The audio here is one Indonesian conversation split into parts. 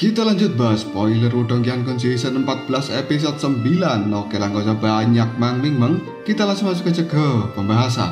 Kita lanjut bahas spoiler Udong Kyangkun season 14 episode 9. Oke lah, gak usah banyak meng. Kita langsung masuk aja ke pembahasan.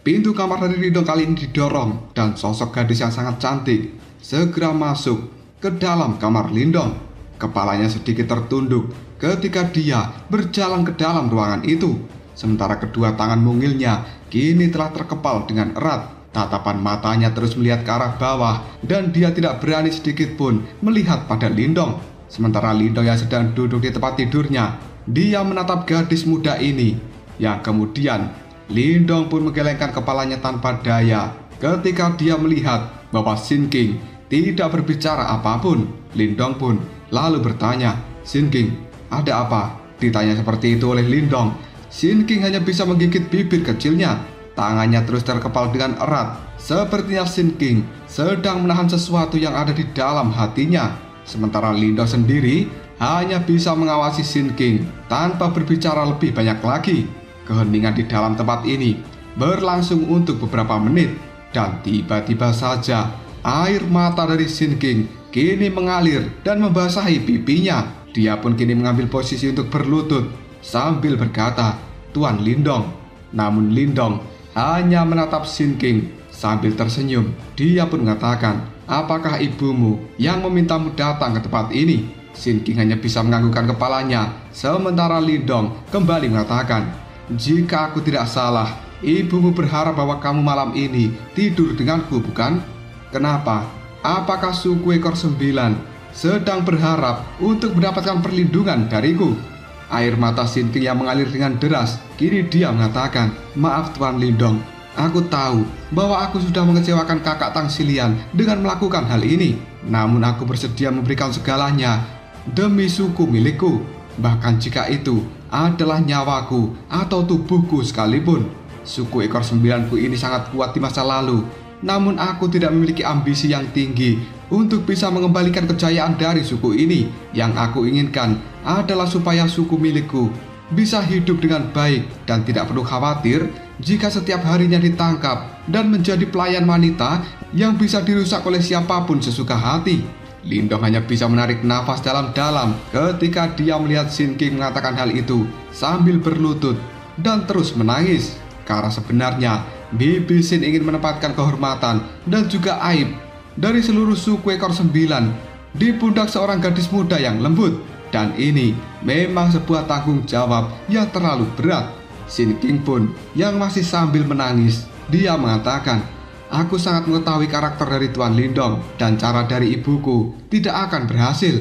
Pintu kamar dari Lindong kali ini didorong dan sosok gadis yang sangat cantik segera masuk ke dalam kamar Lindong. Kepalanya sedikit tertunduk ketika dia berjalan ke dalam ruangan itu. Sementara kedua tangan mungilnya kini telah terkepal dengan erat. Tatapan matanya terus melihat ke arah bawah dan dia tidak berani sedikit pun melihat pada Lindong. Sementara Lindong yang sedang duduk di tempat tidurnya, dia menatap gadis muda ini. Yang kemudian Lindong pun menggelengkan kepalanya tanpa daya ketika dia melihat bahwa Shin King tidak berbicara apapun. Lindong pun lalu bertanya, "Shin King, ada apa?" Ditanya seperti itu oleh Lindong, Shin King hanya bisa menggigit bibir kecilnya. Tangannya terus terkepal dengan erat. Sepertinya Shin King sedang menahan sesuatu yang ada di dalam hatinya. Sementara Lindong sendiri hanya bisa mengawasi Shin King tanpa berbicara lebih banyak lagi. Keheningan di dalam tempat ini berlangsung untuk beberapa menit. Dan tiba-tiba saja air mata dari Shin King kini mengalir dan membasahi pipinya. Dia pun kini mengambil posisi untuk berlutut sambil berkata, "Tuan Lindong." Namun Lindong hanya menatap Shin King sambil tersenyum. Dia pun mengatakan, "Apakah ibumu yang memintamu datang ke tempat ini?" Shin King hanya bisa menganggukkan kepalanya. Sementara Lindong kembali mengatakan, "Jika aku tidak salah, ibumu berharap bahwa kamu malam ini tidur denganku, bukan? Kenapa? Apakah suku ekor 9 sedang berharap untuk mendapatkan perlindungan dariku?" Air mata Shin King yang mengalir dengan deras. Kini dia mengatakan, "Maaf Tuan Lindong, aku tahu bahwa aku sudah mengecewakan kakak Tang Xilian dengan melakukan hal ini. Namun aku bersedia memberikan segalanya demi suku milikku. Bahkan jika itu adalah nyawaku atau tubuhku sekalipun. Suku ekor 9 ini sangat kuat di masa lalu. Namun aku tidak memiliki ambisi yang tinggi untuk bisa mengembalikan kejayaan dari suku ini. Yang aku inginkan adalah supaya suku milikku bisa hidup dengan baik dan tidak perlu khawatir jika setiap harinya ditangkap dan menjadi pelayan wanita yang bisa dirusak oleh siapapun sesuka hati." Lindong hanya bisa menarik nafas dalam-dalam ketika dia melihat Shin King mengatakan hal itu sambil berlutut dan terus menangis. Karena sebenarnya bibi Shin ingin menempatkan kehormatan dan juga aib dari seluruh suku ekor 9 di pundak seorang gadis muda yang lembut. Dan ini memang sebuah tanggung jawab yang terlalu berat. Shin King pun yang masih sambil menangis, dia mengatakan, "Aku sangat mengetahui karakter dari Tuan Lindong dan cara dari ibuku tidak akan berhasil.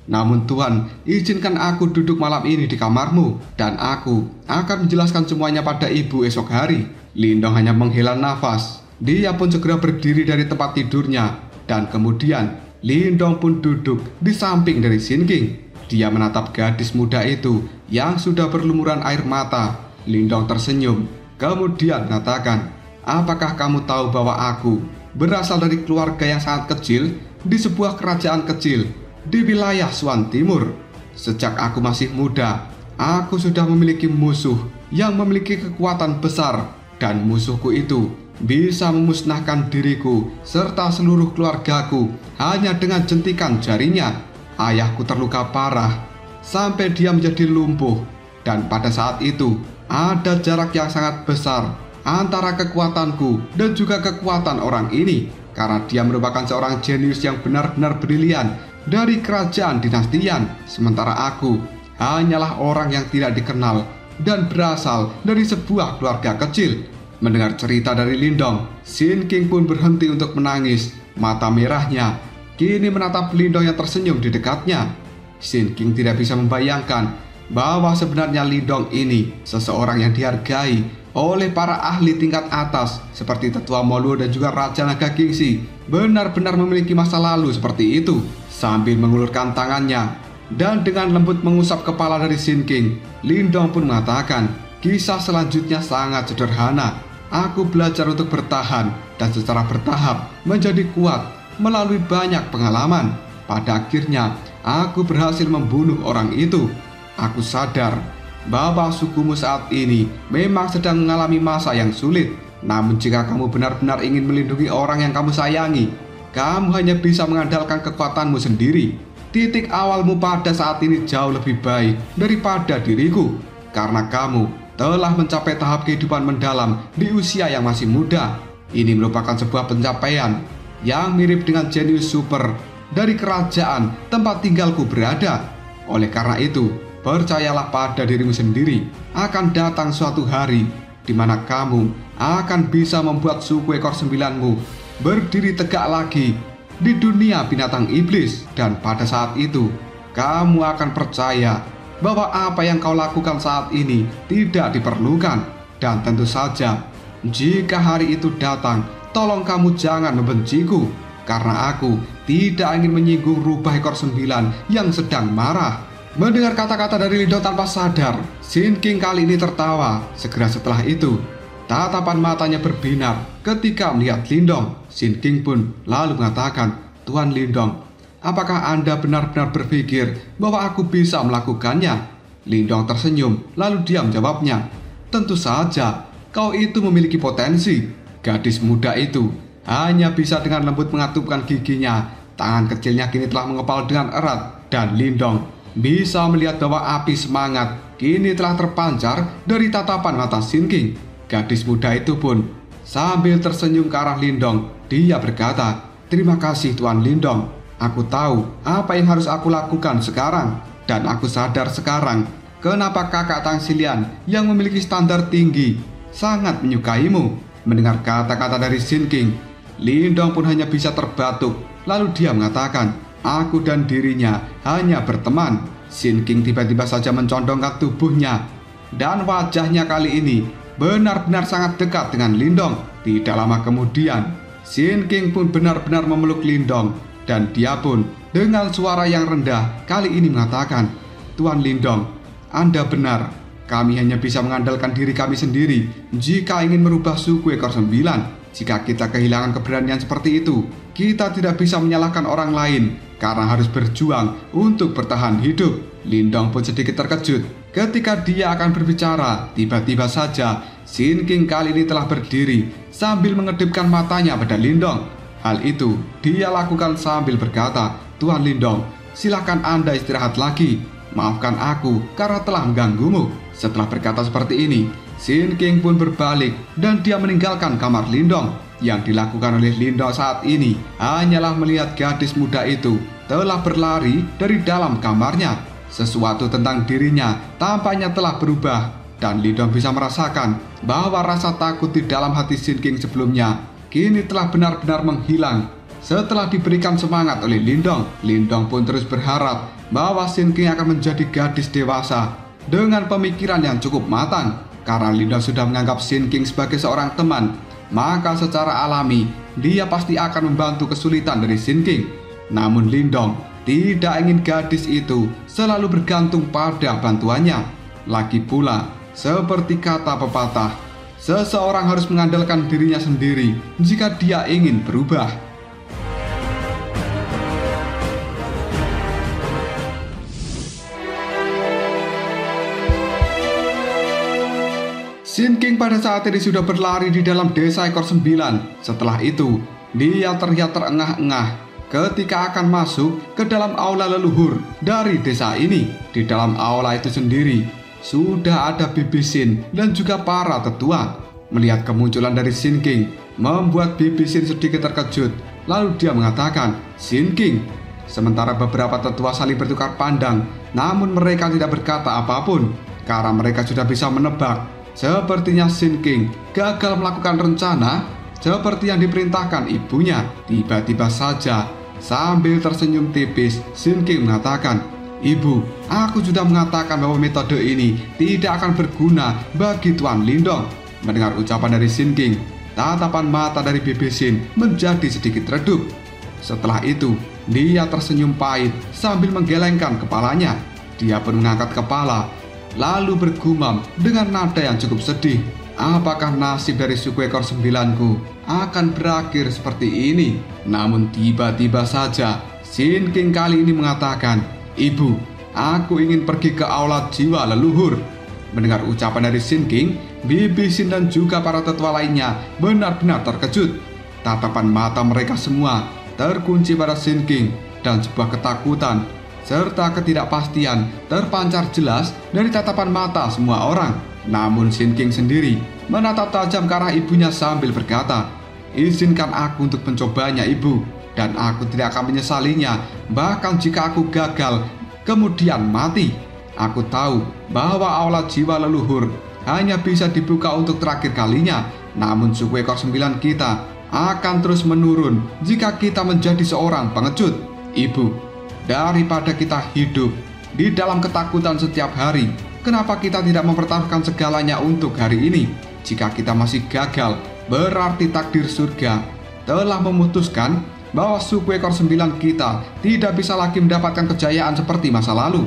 Namun Tuan, izinkan aku duduk malam ini di kamarmu dan aku akan menjelaskan semuanya pada ibu esok hari." Lindong hanya menghela nafas. Dia pun segera berdiri dari tempat tidurnya dan kemudian Lindong pun duduk di samping dari Shin King. Dia menatap gadis muda itu yang sudah berlumuran air mata. Lindong tersenyum kemudian mengatakan, "Apakah kamu tahu bahwa aku berasal dari keluarga yang sangat kecil di sebuah kerajaan kecil di wilayah Suan Timur? Sejak aku masih muda, aku sudah memiliki musuh yang memiliki kekuatan besar, dan musuhku itu bisa memusnahkan diriku serta seluruh keluargaku hanya dengan jentikan jarinya. Ayahku terluka parah sampai dia menjadi lumpuh, dan pada saat itu ada jarak yang sangat besar antara kekuatanku dan juga kekuatan orang ini, karena dia merupakan seorang jenius yang benar-benar brilian dari kerajaan dinastian. Sementara aku hanyalah orang yang tidak dikenal dan berasal dari sebuah keluarga kecil." Mendengar cerita dari Lindong, Shin King pun berhenti untuk menangis. Mata merahnya kini menatap Lindong yang tersenyum di dekatnya. Shin King tidak bisa membayangkan bahwa sebenarnya Lindong ini seseorang yang dihargai oleh para ahli tingkat atas seperti Tetua Moluo dan juga Raja Naga Kingxi. Benar-benar memiliki masa lalu seperti itu. Sambil mengulurkan tangannya dan dengan lembut mengusap kepala dari Shin King, Lindong pun mengatakan, "Kisah selanjutnya sangat sederhana. Aku belajar untuk bertahan dan secara bertahap menjadi kuat melalui banyak pengalaman. Pada akhirnya aku berhasil membunuh orang itu. Aku sadar bahwa sukumu saat ini memang sedang mengalami masa yang sulit. Namun jika kamu benar-benar ingin melindungi orang yang kamu sayangi, kamu hanya bisa mengandalkan kekuatanmu sendiri. Titik awalmu pada saat ini jauh lebih baik daripada diriku, karena kamu telah mencapai tahap kehidupan mendalam di usia yang masih muda. Ini merupakan sebuah pencapaian yang mirip dengan jenius super dari kerajaan tempat tinggalku berada. Oleh karena itu, percayalah pada dirimu sendiri. Akan datang suatu hari di mana kamu akan bisa membuat suku ekor 9-mu berdiri tegak lagi di dunia binatang iblis. Dan pada saat itu, kamu akan percaya bahwa apa yang kau lakukan saat ini tidak diperlukan. Dan tentu saja, jika hari itu datang, tolong kamu jangan membenciku, karena aku tidak ingin menyinggung rubah ekor 9 yang sedang marah. Mendengar kata-kata dari Lindong tanpa sadar, Sin King kali ini tertawa. Segera setelah itu, tatapan matanya berbinar ketika melihat Lindong. Sin King pun lalu mengatakan, "Tuan Lindong, apakah Anda benar-benar berpikir bahwa aku bisa melakukannya?" Lindong tersenyum, lalu diam jawabnya, "Tentu saja, kau itu memiliki potensi." Gadis muda itu hanya bisa dengan lembut mengatupkan giginya. Tangan kecilnya kini telah mengepal dengan erat, dan Lindong bisa melihat bahwa api semangat kini telah terpancar dari tatapan mata Sin King. Gadis muda itu pun sambil tersenyum ke arah Lindong, dia berkata, "Terima kasih Tuan Lindong. Aku tahu apa yang harus aku lakukan sekarang. Dan aku sadar sekarang kenapa kakak Tang Xilian yang memiliki standar tinggi sangat menyukaimu." Mendengar kata-kata dari Sin King, Lindong pun hanya bisa terbatuk. Lalu dia mengatakan, "Aku dan dirinya hanya berteman." Sin King tiba-tiba saja mencondongkan tubuhnya, dan wajahnya kali ini benar-benar sangat dekat dengan Lindong. Tidak lama kemudian, Sin King pun benar-benar memeluk Lindong, dan dia pun dengan suara yang rendah kali ini mengatakan, "Tuan Lindong, Anda benar. Kami hanya bisa mengandalkan diri kami sendiri jika ingin merubah suku ekor 9. Jika kita kehilangan keberanian seperti itu, kita tidak bisa menyalahkan orang lain karena harus berjuang untuk bertahan hidup." Lindong pun sedikit terkejut ketika dia akan berbicara. Tiba-tiba saja Sin King kali ini telah berdiri sambil mengedipkan matanya pada Lindong. Hal itu dia lakukan sambil berkata, "Tuan Lindong, silakan Anda istirahat lagi. Maafkan aku karena telah mengganggumu." Setelah berkata seperti ini, Sin King pun berbalik dan dia meninggalkan kamar Lindong. Yang dilakukan oleh Lindong saat ini hanyalah melihat gadis muda itu telah berlari dari dalam kamarnya. Sesuatu tentang dirinya tampaknya telah berubah, dan Lindong bisa merasakan bahwa rasa takut di dalam hati Sin King sebelumnya kini telah benar-benar menghilang. Setelah diberikan semangat oleh Lindong, Lindong pun terus berharap bahwa Sin King akan menjadi gadis dewasa dengan pemikiran yang cukup matang. Karena Lindong sudah menganggap Sin King sebagai seorang teman, maka secara alami dia pasti akan membantu kesulitan dari Sin King. Namun Lindong tidak ingin gadis itu selalu bergantung pada bantuannya. Lagi pula, seperti kata pepatah, seseorang harus mengandalkan dirinya sendiri jika dia ingin berubah. Sin King pada saat ini sudah berlari di dalam desa ekor 9. Setelah itu, dia terlihat terengah-engah ketika akan masuk ke dalam aula leluhur dari desa ini. Di dalam aula itu sendiri, sudah ada Bibi Sin dan juga para tetua. Melihat kemunculan dari Sin King, membuat Bibi Sin sedikit terkejut. Lalu dia mengatakan, "Sin King." Sementara beberapa tetua saling bertukar pandang, namun mereka tidak berkata apapun, karena mereka sudah bisa menebak. Sepertinya Sin King gagal melakukan rencana seperti yang diperintahkan ibunya. Tiba-tiba saja, sambil tersenyum tipis, Sin King mengatakan, "Ibu, aku sudah mengatakan bahwa metode ini tidak akan berguna bagi Tuan Lindong." Mendengar ucapan dari Sin King, tatapan mata dari Bibi Sin menjadi sedikit redup. Setelah itu, dia tersenyum pahit sambil menggelengkan kepalanya. Dia pun mengangkat kepala, lalu bergumam dengan nada yang cukup sedih, "Apakah nasib dari suku ekor 9-ku akan berakhir seperti ini?" Namun tiba-tiba saja Sin King kali ini mengatakan, "Ibu, aku ingin pergi ke aula jiwa leluhur." Mendengar ucapan dari Sin King, Bibi Sin dan juga para tetua lainnya benar-benar terkejut. Tatapan mata mereka semua terkunci pada Sin King dan sebuah ketakutan serta ketidakpastian terpancar jelas dari tatapan mata semua orang. Namun Sin King sendiri menatap tajam ke arah ibunya sambil berkata, "Izinkan aku untuk mencobanya, Ibu, dan aku tidak akan menyesalinya, bahkan jika aku gagal kemudian mati. Aku tahu bahwa aula jiwa leluhur hanya bisa dibuka untuk terakhir kalinya, namun suku ekor 9 kita akan terus menurun jika kita menjadi seorang pengecut. Ibu, daripada kita hidup di dalam ketakutan setiap hari, kenapa kita tidak mempertaruhkan segalanya untuk hari ini? Jika kita masih gagal, berarti takdir surga telah memutuskan bahwa suku ekor 9 kita tidak bisa lagi mendapatkan kejayaan seperti masa lalu.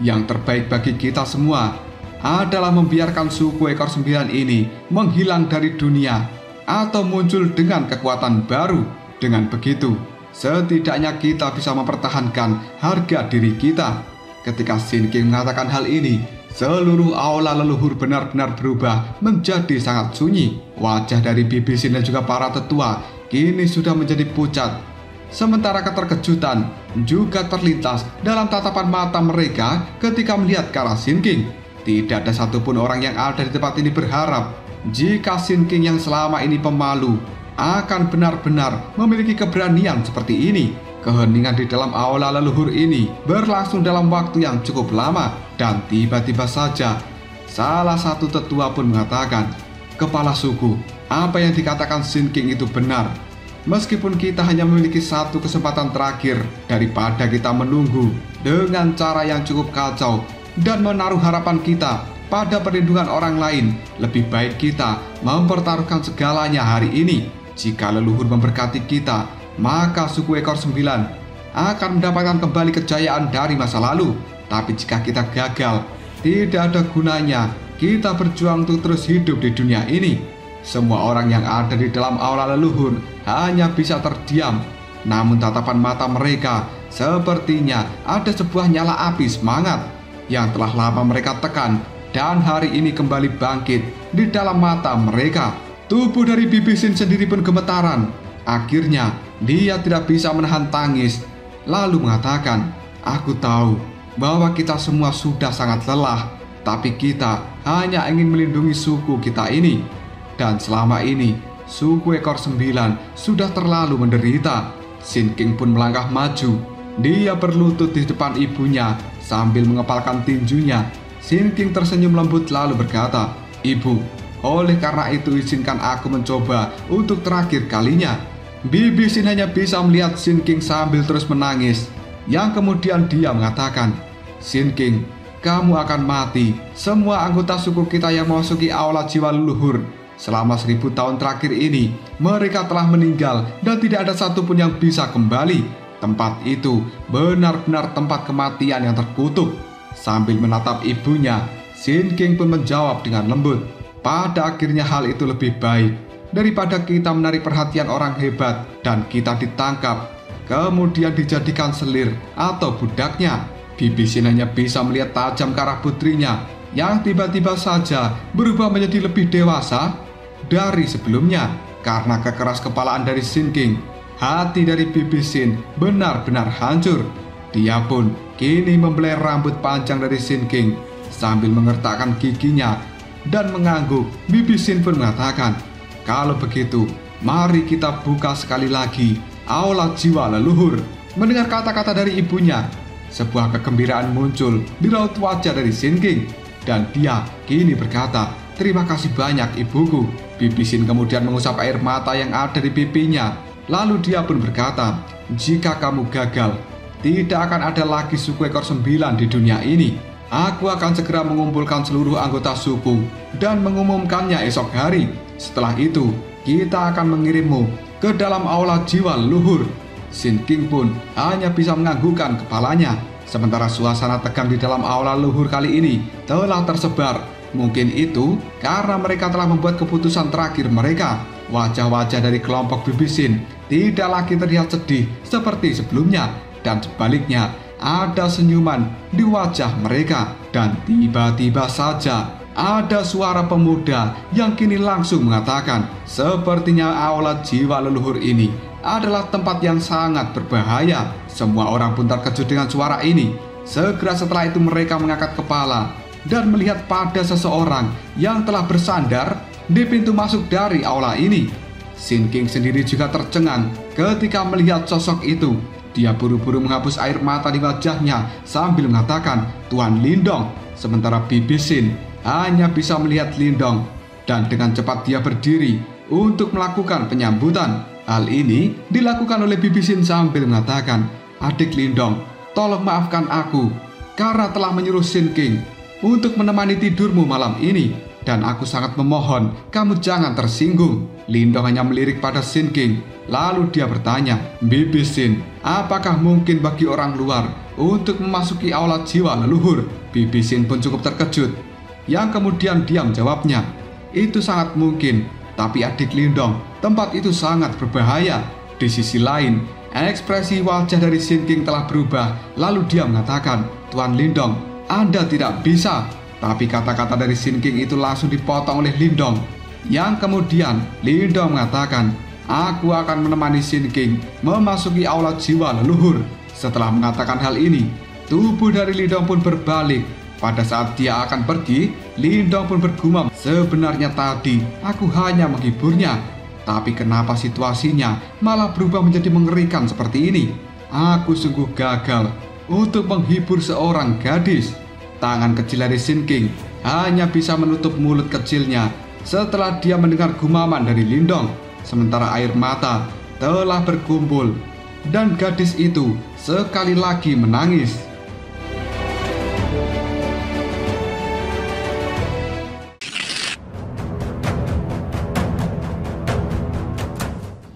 Yang terbaik bagi kita semua adalah membiarkan suku ekor 9 ini menghilang dari dunia atau muncul dengan kekuatan baru. Dengan begitu, setidaknya kita bisa mempertahankan harga diri kita." Ketika Sin King mengatakan hal ini, seluruh aula leluhur benar-benar berubah menjadi sangat sunyi. Wajah dari Bibi Sin dan juga para tetua kini sudah menjadi pucat. Sementara keterkejutan juga terlintas dalam tatapan mata mereka ketika melihat ke arah Sin King. Tidak ada satupun orang yang ada di tempat ini berharap jika Sin King yang selama ini pemalu akan benar-benar memiliki keberanian seperti ini. Keheningan di dalam aula leluhur ini berlangsung dalam waktu yang cukup lama, dan tiba-tiba saja salah satu tetua pun mengatakan, "Kepala suku, apa yang dikatakan Sin King itu benar. Meskipun kita hanya memiliki satu kesempatan terakhir, daripada kita menunggu dengan cara yang cukup kacau dan menaruh harapan kita pada perlindungan orang lain, lebih baik kita mempertaruhkan segalanya hari ini. Jika leluhur memberkati kita, maka suku ekor 9 akan mendapatkan kembali kejayaan dari masa lalu. Tapi jika kita gagal, tidak ada gunanya kita berjuang untuk terus hidup di dunia ini." Semua orang yang ada di dalam aula leluhur hanya bisa terdiam. Namun tatapan mata mereka sepertinya ada sebuah nyala api semangat yang telah lama mereka tekan dan hari ini kembali bangkit di dalam mata mereka. Tubuh dari Bibi Sin sendiri pun gemetaran. Akhirnya dia tidak bisa menahan tangis, lalu mengatakan, "Aku tahu bahwa kita semua sudah sangat lelah, tapi kita hanya ingin melindungi suku kita ini. Dan selama ini, suku ekor 9 sudah terlalu menderita." Sin King pun melangkah maju. Dia berlutut di depan ibunya sambil mengepalkan tinjunya. Sin King tersenyum lembut lalu berkata, "Ibu, oleh karena itu izinkan aku mencoba untuk terakhir kalinya." Bibi Sin hanya bisa melihat Sin King sambil terus menangis. Yang kemudian dia mengatakan, "Sin King, kamu akan mati. Semua anggota suku kita yang memasuki aula jiwa leluhur selama 1000 tahun terakhir ini, mereka telah meninggal dan tidak ada satupun yang bisa kembali. Tempat itu benar-benar tempat kematian yang terkutuk." Sambil menatap ibunya, Sin King pun menjawab dengan lembut, "Pada akhirnya hal itu lebih baik daripada kita menarik perhatian orang hebat dan kita ditangkap, kemudian dijadikan selir atau budaknya." Bibi Sin hanya bisa melihat tajam ke arah putrinya yang tiba-tiba saja berubah menjadi lebih dewasa dari sebelumnya. Karena kekeras kepalaan dari Sin King, hati dari Bibi Sin benar-benar hancur. Dia pun kini membelai rambut panjang dari Sin King sambil mengertakkan giginya dan mengangguk. Bibi Sin pun mengatakan, "Kalau begitu, mari kita buka sekali lagi aula jiwa leluhur." Mendengar kata-kata dari ibunya, sebuah kegembiraan muncul di raut wajah dari Sin King, dan dia kini berkata, "Terima kasih banyak, ibuku." Bibi Sin kemudian mengusap air mata yang ada di pipinya. Lalu dia pun berkata, "Jika kamu gagal, tidak akan ada lagi suku ekor 9 di dunia ini. Aku akan segera mengumpulkan seluruh anggota suku dan mengumumkannya esok hari. Setelah itu, kita akan mengirimmu ke dalam aula jiwa leluhur." Sin King pun hanya bisa menganggukkan kepalanya. Sementara suasana tegang di dalam aula leluhur kali ini telah tersebar. Mungkin itu karena mereka telah membuat keputusan terakhir mereka. Wajah-wajah dari kelompok Bibi Sin tidak lagi terlihat sedih seperti sebelumnya, dan sebaliknya ada senyuman di wajah mereka. Dan tiba-tiba saja ada suara pemuda yang kini langsung mengatakan, sepertinya aula jiwa leluhur ini adalah tempat yang sangat berbahaya. Semua orang pun terkejut dengan suara ini. Segera setelah itu mereka mengangkat kepala dan melihat pada seseorang yang telah bersandar di pintu masuk dari aula ini. Sin King sendiri juga tercengang ketika melihat sosok itu. Dia buru-buru menghapus air mata di wajahnya sambil mengatakan, "Tuan Lindong." Sementara Bibi Sin hanya bisa melihat Lindong dan dengan cepat dia berdiri untuk melakukan penyambutan. Hal ini dilakukan oleh Bibi Sin sambil mengatakan, "Adik Lindong, tolong maafkan aku karena telah menyuruh Sin King untuk menemani tidurmu malam ini. Dan aku sangat memohon kamu jangan tersinggung." Lindong hanya melirik pada Sin King. Lalu dia bertanya, "Bibi Sin, apakah mungkin bagi orang luar untuk memasuki aula jiwa leluhur?" Bibi Sin pun cukup terkejut. Yang kemudian dia menjawabnya, "Itu sangat mungkin, tapi adik Lindong, tempat itu sangat berbahaya." Di sisi lain, ekspresi wajah dari Sin King telah berubah. Lalu dia mengatakan, "Tuan Lindong, Anda tidak bisa." Tapi kata-kata dari Sin King itu langsung dipotong oleh Lindong. Yang kemudian Lindong mengatakan, "Aku akan menemani Sin King memasuki aula jiwa leluhur." Setelah mengatakan hal ini, tubuh dari Lindong pun berbalik. Pada saat dia akan pergi, Lindong pun bergumam, "Sebenarnya tadi aku hanya menghiburnya. Tapi kenapa situasinya malah berubah menjadi mengerikan seperti ini? Aku sungguh gagal untuk menghibur seorang gadis." Tangan kecil dari Sin King hanya bisa menutup mulut kecilnya setelah dia mendengar gumaman dari Lindong. Sementara air mata telah berkumpul dan gadis itu sekali lagi menangis.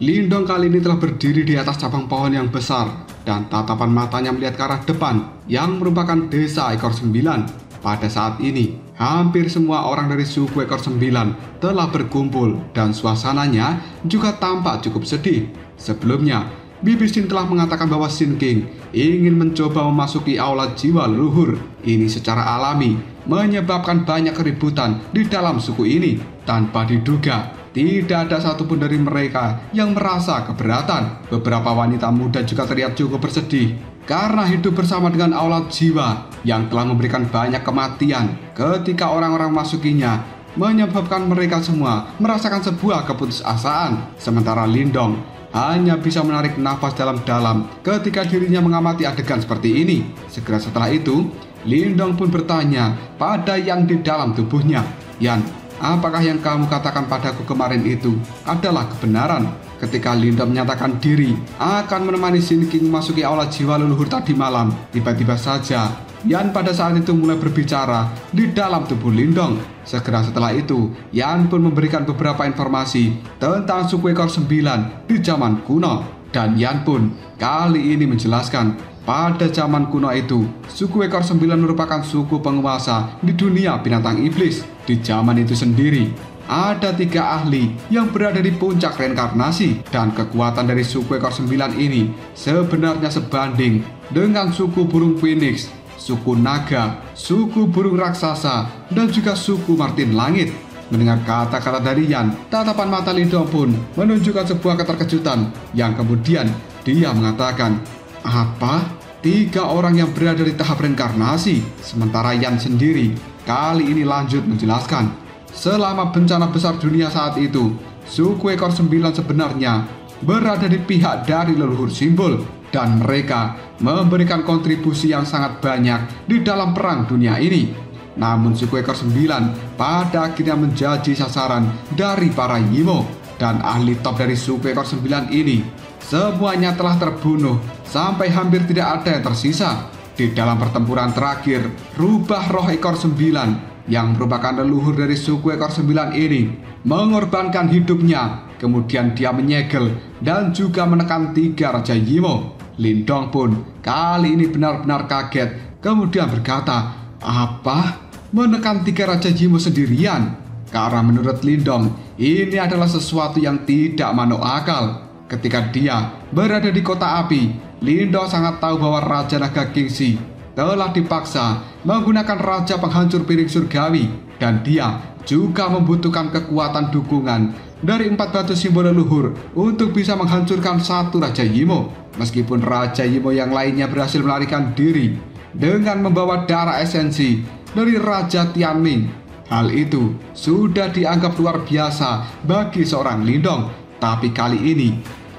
Lindong kali ini telah berdiri di atas cabang pohon yang besar dan tatapan matanya melihat ke arah depan yang merupakan desa ekor 9. Pada saat ini, hampir semua orang dari suku ekor 9 telah berkumpul dan suasananya juga tampak cukup sedih. Sebelumnya, Bibi Sin telah mengatakan bahwa Sin King ingin mencoba memasuki aula jiwa leluhur. Ini secara alami menyebabkan banyak keributan di dalam suku ini. Tanpa diduga, tidak ada satupun dari mereka yang merasa keberatan. Beberapa wanita muda juga terlihat cukup bersedih karena hidup bersama dengan aula jiwa yang telah memberikan banyak kematian ketika orang-orang masukinya, menyebabkan mereka semua merasakan sebuah keputusasaan. Sementara Lindong hanya bisa menarik nafas dalam-dalam ketika dirinya mengamati adegan seperti ini. Segera setelah itu, Lindong pun bertanya pada Yan di dalam tubuhnya, "Yan, apakah yang kamu katakan padaku kemarin itu adalah kebenaran?" Ketika Lindong menyatakan diri akan menemani Sin King memasuki aula jiwa leluhur tadi malam, tiba-tiba saja Yan pada saat itu mulai berbicara di dalam tubuh Lindong. Segera setelah itu, Yan pun memberikan beberapa informasi tentang suku ekor 9 di zaman kuno. Dan Yan pun kali ini menjelaskan, pada zaman kuno itu, suku ekor 9 merupakan suku penguasa di dunia binatang iblis. Di zaman itu sendiri, ada 3 ahli yang berada di puncak reinkarnasi, dan kekuatan dari suku ekor 9 ini sebenarnya sebanding dengan suku burung phoenix, suku naga, suku burung raksasa, dan juga suku martin langit. Mendengar kata-kata dari Yan, tatapan mata Lindong pun menunjukkan sebuah keterkejutan yang kemudian dia mengatakan, "Apa? 3 orang yang berada di tahap reinkarnasi?" Sementara Yan sendiri kali ini lanjut menjelaskan, selama bencana besar dunia saat itu, suku ekor 9 sebenarnya berada di pihak dari leluhur simbol, dan mereka memberikan kontribusi yang sangat banyak di dalam perang dunia ini. Namun suku ekor 9 pada akhirnya menjadi sasaran dari para Yimo, dan ahli top dari suku ekor 9 ini semuanya telah terbunuh sampai hampir tidak ada yang tersisa. Di dalam pertempuran terakhir, rubah roh ekor 9 yang merupakan leluhur dari suku ekor 9 ini mengorbankan hidupnya. Kemudian dia menyegel dan juga menekan 3 Raja Yimo. Lindong pun kali ini benar-benar kaget, kemudian berkata, "Apa? Menekan 3 Raja Yimo sendirian?" Karena menurut Lindong, ini adalah sesuatu yang tidak masuk akal. Ketika dia berada di kota api, Lindong sangat tahu bahwa Raja Naga Kingxi telah dipaksa menggunakan Raja Penghancur Piring Surgawi, dan dia juga membutuhkan kekuatan dukungan dari 4 batu simbol leluhur untuk bisa menghancurkan satu Raja Yimo. Meskipun Raja Yimo yang lainnya berhasil melarikan diri dengan membawa darah esensi dari Raja Tianming, hal itu sudah dianggap luar biasa bagi seorang Lindong. Tapi kali ini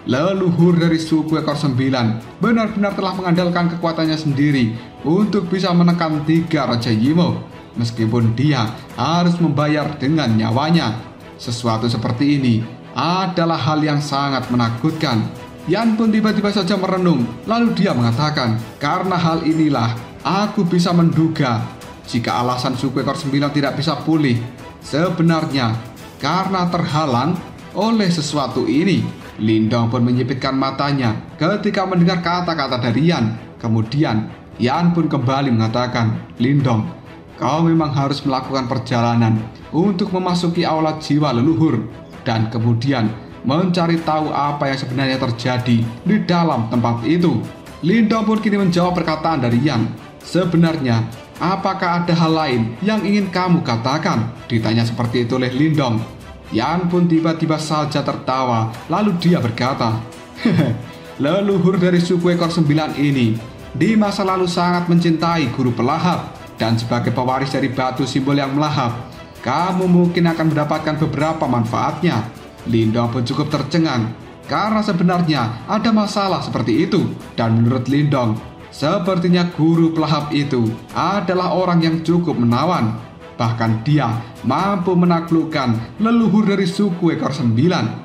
leluhur dari suku ekor 9 benar-benar telah mengandalkan kekuatannya sendiri untuk bisa menekan 3 Raja Yimo. Meskipun dia harus membayar dengan nyawanya. Sesuatu seperti ini adalah hal yang sangat menakutkan. Yan pun tiba-tiba saja merenung, lalu dia mengatakan, karena hal inilah aku bisa menduga jika alasan suku ekor 9 tidak bisa pulih sebenarnya karena terhalang oleh sesuatu ini. Lindong pun menyipitkan matanya ketika mendengar kata-kata dari Yan. Kemudian Yan pun kembali mengatakan, Lindong, kau memang harus melakukan perjalanan untuk memasuki aula jiwa leluhur dan kemudian mencari tahu apa yang sebenarnya terjadi di dalam tempat itu. Lindong pun kini menjawab perkataan dari Yan. Sebenarnya, apakah ada hal lain yang ingin kamu katakan? Ditanya seperti itu oleh Lindong. Yan pun tiba-tiba saja tertawa, lalu dia berkata, leluhur dari suku ekor 9 ini di masa lalu sangat mencintai guru pelahap, dan sebagai pewaris dari batu simbol yang melahap, kamu mungkin akan mendapatkan beberapa manfaatnya. Lindong pun cukup tercengang karena sebenarnya ada masalah seperti itu. Dan menurut Lindong, sepertinya guru pelahap itu adalah orang yang cukup menawan. Bahkan dia mampu menaklukkan leluhur dari suku ekor 9.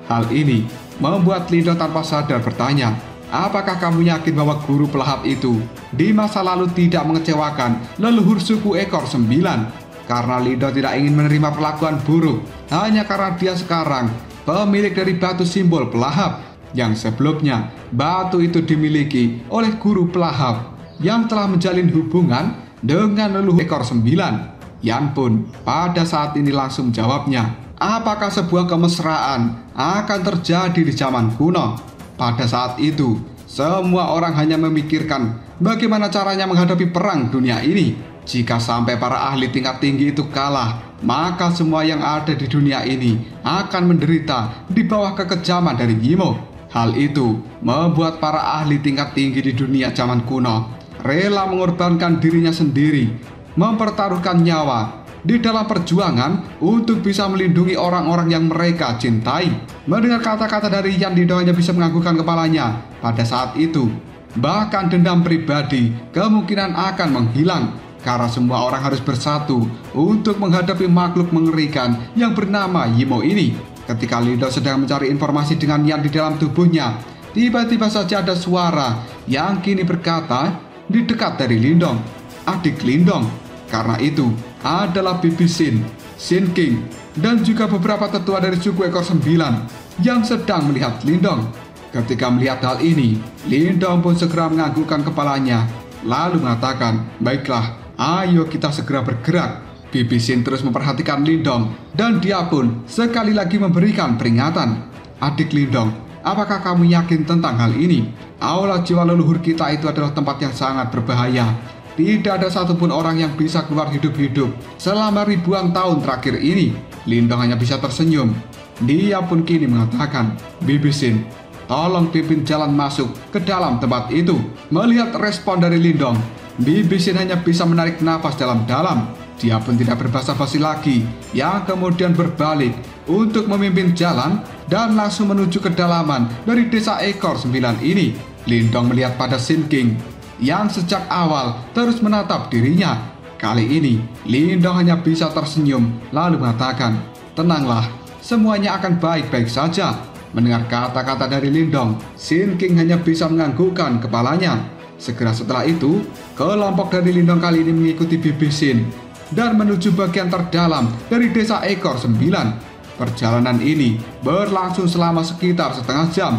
Hal ini membuat Lindong tanpa sadar bertanya, apakah kamu yakin bahwa guru pelahap itu di masa lalu tidak mengecewakan leluhur suku ekor 9? Karena Lindong tidak ingin menerima perlakuan buruk hanya karena dia sekarang pemilik dari batu simbol pelahap, yang sebelumnya batu itu dimiliki oleh guru pelahap yang telah menjalin hubungan dengan leluhur ekor 9. Yan pun pada saat ini langsung jawabnya, apakah sebuah kemesraan akan terjadi di zaman kuno? Pada saat itu, semua orang hanya memikirkan bagaimana caranya menghadapi perang dunia ini. Jika sampai para ahli tingkat tinggi itu kalah, maka semua yang ada di dunia ini akan menderita di bawah kekejaman dari Yimo. Hal itu membuat para ahli tingkat tinggi di dunia zaman kuno rela mengorbankan dirinya sendiri, mempertaruhkan nyawa di dalam perjuangan untuk bisa melindungi orang-orang yang mereka cintai. Mendengar kata-kata dari Yan, Lindong hanya bisa menganggukkan kepalanya. Pada saat itu, bahkan dendam pribadi kemungkinan akan menghilang karena semua orang harus bersatu untuk menghadapi makhluk mengerikan yang bernama Yimo ini. Ketika Lindong sedang mencari informasi dengan Yan di dalam tubuhnya, tiba-tiba saja ada suara yang kini berkata di dekat dari Lindong, adik Lindong. Karena itu adalah Bibi Sin, Sin King, dan juga beberapa tetua dari suku ekor 9 yang sedang melihat Lindong. Ketika melihat hal ini, Lindong pun segera menganggukkan kepalanya, lalu mengatakan, baiklah, ayo kita segera bergerak. Bibi Sin terus memperhatikan Lindong, dan dia pun sekali lagi memberikan peringatan. Adik Lindong, apakah kamu yakin tentang hal ini? Aula jiwa leluhur kita itu adalah tempat yang sangat berbahaya. Tidak ada satupun orang yang bisa keluar hidup-hidup selama ribuan tahun terakhir ini. Lindong hanya bisa tersenyum. Dia pun kini mengatakan, Bibi Sin, tolong pimpin jalan masuk ke dalam tempat itu. Melihat respon dari Lindong, Bibi Sin hanya bisa menarik nafas dalam-dalam. Dia pun tidak berbasa-basi lagi, yang kemudian berbalik untuk memimpin jalan dan langsung menuju kedalaman dari desa ekor 9 ini. Lindong melihat pada Sin King yang sejak awal terus menatap dirinya. Kali ini, Lindong hanya bisa tersenyum lalu mengatakan, tenanglah, semuanya akan baik-baik saja. Mendengar kata-kata dari Lindong, Sin King hanya bisa menganggukkan kepalanya. Segera setelah itu, kelompok dari Lindong kali ini mengikuti Bibi Sin dan menuju bagian terdalam dari desa ekor 9. Perjalanan ini berlangsung selama sekitar setengah jam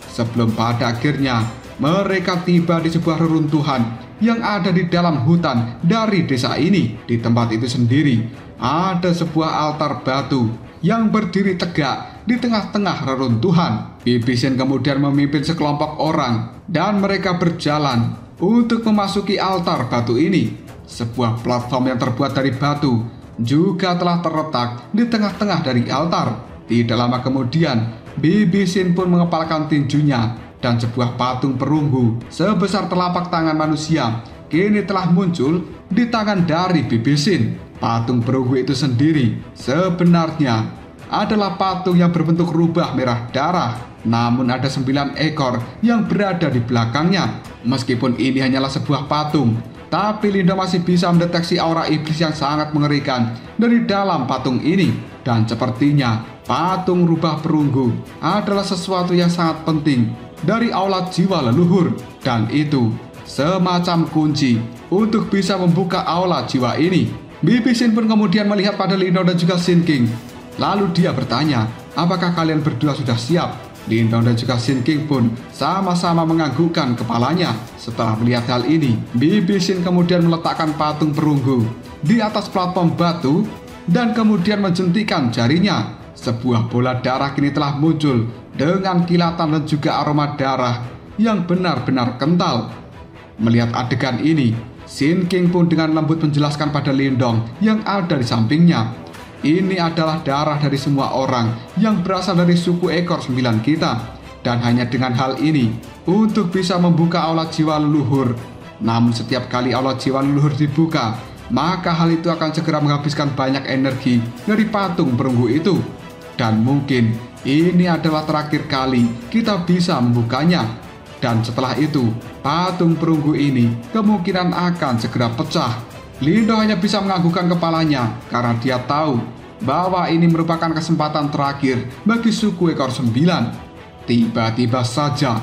sebelum pada akhirnya mereka tiba di sebuah reruntuhan yang ada di dalam hutan dari desa ini. Di tempat itu sendiri ada sebuah altar batu yang berdiri tegak di tengah-tengah reruntuhan. Bibi Sin kemudian memimpin sekelompok orang dan mereka berjalan untuk memasuki altar batu ini. Sebuah platform yang terbuat dari batu juga telah terletak di tengah-tengah dari altar. Tidak lama kemudian, Bibi Sin pun mengepalkan tinjunya dan sebuah patung perunggu sebesar telapak tangan manusia kini telah muncul di tangan dari Bibi Sin. Patung perunggu itu sendiri sebenarnya adalah patung yang berbentuk rubah merah darah, namun ada 9 ekor yang berada di belakangnya. Meskipun ini hanyalah sebuah patung, tapi Lindo masih bisa mendeteksi aura iblis yang sangat mengerikan dari dalam patung ini. Dan sepertinya patung rubah perunggu adalah sesuatu yang sangat penting dari aula jiwa leluhur, dan itu semacam kunci untuk bisa membuka aula jiwa ini. Bibi Sin pun kemudian melihat pada Lindong dan juga Sin King. Lalu dia bertanya, apakah kalian berdua sudah siap? Lindong dan juga Sin King pun sama-sama menganggukkan kepalanya. Setelah melihat hal ini, Bibi Sin kemudian meletakkan patung perunggu di atas platform batu dan kemudian menjentikan jarinya. Sebuah bola darah kini telah muncul dengan kilatan dan juga aroma darah yang benar-benar kental. Melihat adegan ini, Sin King pun dengan lembut menjelaskan pada Lindong yang ada di sampingnya. Ini adalah darah dari semua orang yang berasal dari suku ekor 9 kita. Dan hanya dengan hal ini, untuk bisa membuka aula jiwa leluhur. Namun setiap kali aula jiwa leluhur dibuka, maka hal itu akan segera menghabiskan banyak energi dari patung perunggu itu. Dan mungkin ini adalah terakhir kali kita bisa membukanya. Dan setelah itu, patung perunggu ini kemungkinan akan segera pecah. Lindo hanya bisa menganggukkan kepalanya karena dia tahu bahwa ini merupakan kesempatan terakhir bagi suku ekor 9. Tiba-tiba saja,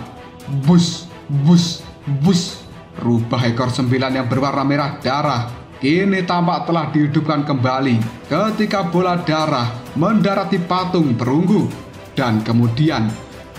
bus, bus, bus, rubah ekor 9 yang berwarna merah darah kini tampak telah dihidupkan kembali ketika bola darah mendarat di patung perunggu. Dan kemudian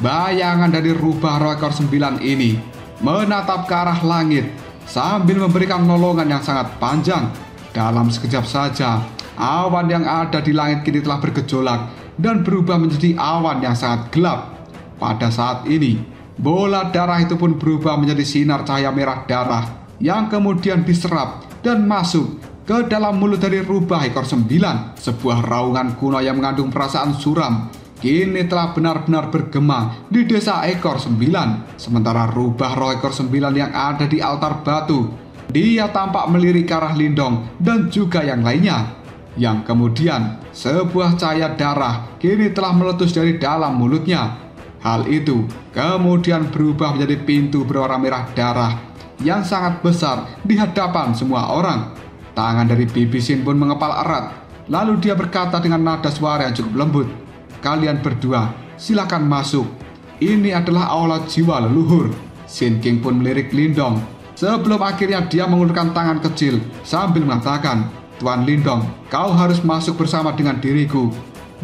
bayangan dari rubah roh ekor 9 ini menatap ke arah langit sambil memberikan nolongan yang sangat panjang. Dalam sekejap saja, awan yang ada di langit kini telah bergejolak dan berubah menjadi awan yang sangat gelap. Pada saat ini, bola darah itu pun berubah menjadi sinar cahaya merah darah yang kemudian diserap dan masuk ke dalam mulut dari rubah ekor 9. Sebuah raungan kuno yang mengandung perasaan suram kini telah benar-benar bergema di desa ekor 9. Sementara rubah roh ekor 9 yang ada di altar batu, dia tampak melirik ke arah Lindong dan juga yang lainnya. Yang kemudian sebuah cahaya darah kini telah meletus dari dalam mulutnya. Hal itu kemudian berubah menjadi pintu berwarna merah darah yang sangat besar di hadapan semua orang. Tangan dari Bibi Sin pun mengepal erat. Lalu dia berkata dengan nada suara yang cukup lembut, "Kalian berdua, silakan masuk. Ini adalah aula jiwa leluhur." Sin King pun melirik Lindong sebelum akhirnya dia mengulurkan tangan kecil sambil mengatakan, "Tuan Lindong, kau harus masuk bersama dengan diriku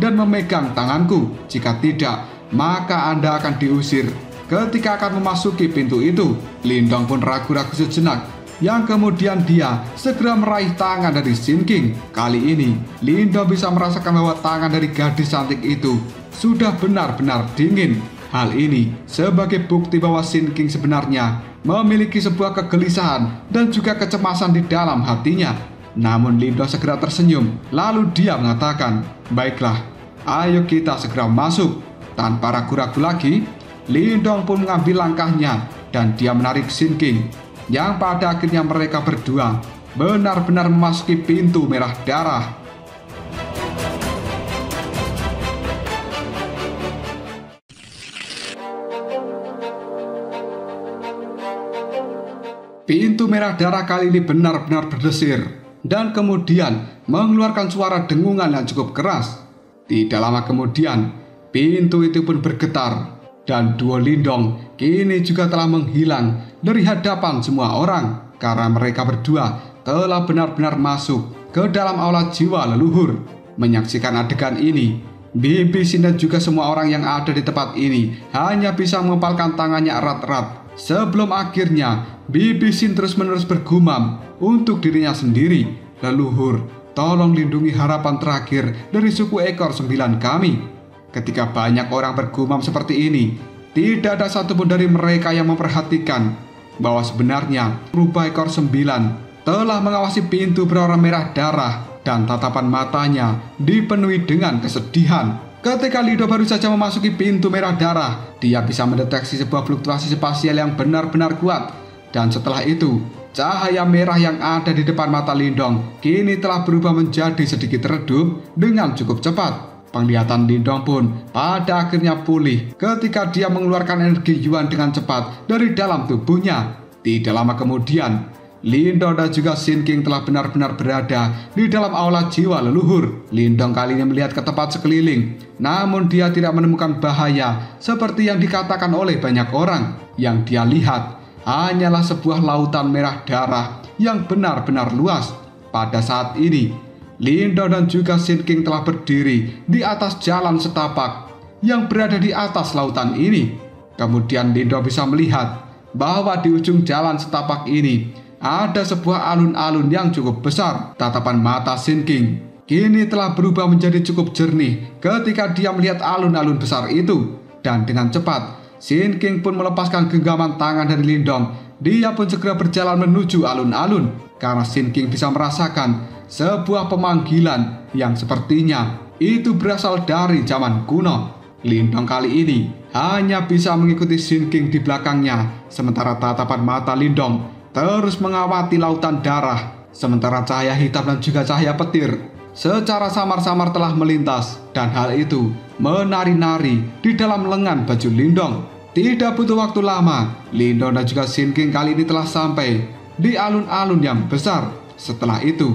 dan memegang tanganku. Jika tidak, maka Anda akan diusir ketika akan memasuki pintu itu." Lindong pun ragu-ragu sejenak, yang kemudian dia segera meraih tangan dari Sin King. Kali ini, Lindong bisa merasakan bahwa tangan dari gadis cantik itu sudah benar-benar dingin. Hal ini sebagai bukti bahwa Sin King sebenarnya memiliki sebuah kegelisahan dan juga kecemasan di dalam hatinya. Namun Lindong segera tersenyum, lalu dia mengatakan, "Baiklah, ayo kita segera masuk." Tanpa ragu-ragu lagi, Lindong pun mengambil langkahnya dan dia menarik Sin King, yang pada akhirnya mereka berdua benar-benar memasuki pintu merah darah. Pintu merah darah kali ini benar-benar berdesir dan kemudian mengeluarkan suara dengungan yang cukup keras. Tidak lama kemudian, pintu itu pun bergetar dan duo Lindong kini juga telah menghilang dari hadapan semua orang karena mereka berdua telah benar-benar masuk ke dalam aula jiwa leluhur. Menyaksikan adegan ini, Bibi Sin dan juga semua orang yang ada di tempat ini hanya bisa mengepalkan tangannya erat-erat sebelum akhirnya Bibi Sin terus-menerus bergumam untuk dirinya sendiri, "Leluhur, tolong lindungi harapan terakhir dari suku ekor 9 kami." Ketika banyak orang bergumam seperti ini, tidak ada satupun dari mereka yang memperhatikan bahwa sebenarnya rubah ekor 9 telah mengawasi pintu berwarna merah darah dan tatapan matanya dipenuhi dengan kesedihan. Ketika Lindo baru saja memasuki pintu merah darah, dia bisa mendeteksi sebuah fluktuasi spasial yang benar-benar kuat. Dan setelah itu, cahaya merah yang ada di depan mata Lindong kini telah berubah menjadi sedikit redup dengan cukup cepat. Penglihatan Lindong pun pada akhirnya pulih ketika dia mengeluarkan energi Yuan dengan cepat dari dalam tubuhnya. Tidak lama kemudian, Lindong dan juga Sin King telah benar-benar berada di dalam aula jiwa leluhur. Lindong kali ini melihat ke tempat sekeliling, namun dia tidak menemukan bahaya seperti yang dikatakan oleh banyak orang. Yang dia lihat hanyalah sebuah lautan merah darah yang benar-benar luas. Pada saat ini, Lindong dan juga Sin King telah berdiri di atas jalan setapak yang berada di atas lautan ini. Kemudian Lindong bisa melihat bahwa di ujung jalan setapak ini ada sebuah alun-alun yang cukup besar. Tatapan mata Sin King kini telah berubah menjadi cukup jernih ketika dia melihat alun-alun besar itu. Dan dengan cepat, Sin King pun melepaskan genggaman tangan dari Lindong. Dia pun segera berjalan menuju alun-alun karena Sin King bisa merasakan sebuah pemanggilan yang sepertinya itu berasal dari zaman kuno. Lindong kali ini hanya bisa mengikuti Sin King di belakangnya, sementara tatapan mata Lindong terus mengawati lautan darah. Sementara cahaya hitam dan juga cahaya petir secara samar-samar telah melintas, dan hal itu menari-nari di dalam lengan baju Lindong. Tidak butuh waktu lama, Lindong dan juga Sin King kali ini telah sampai di alun-alun yang besar. Setelah itu,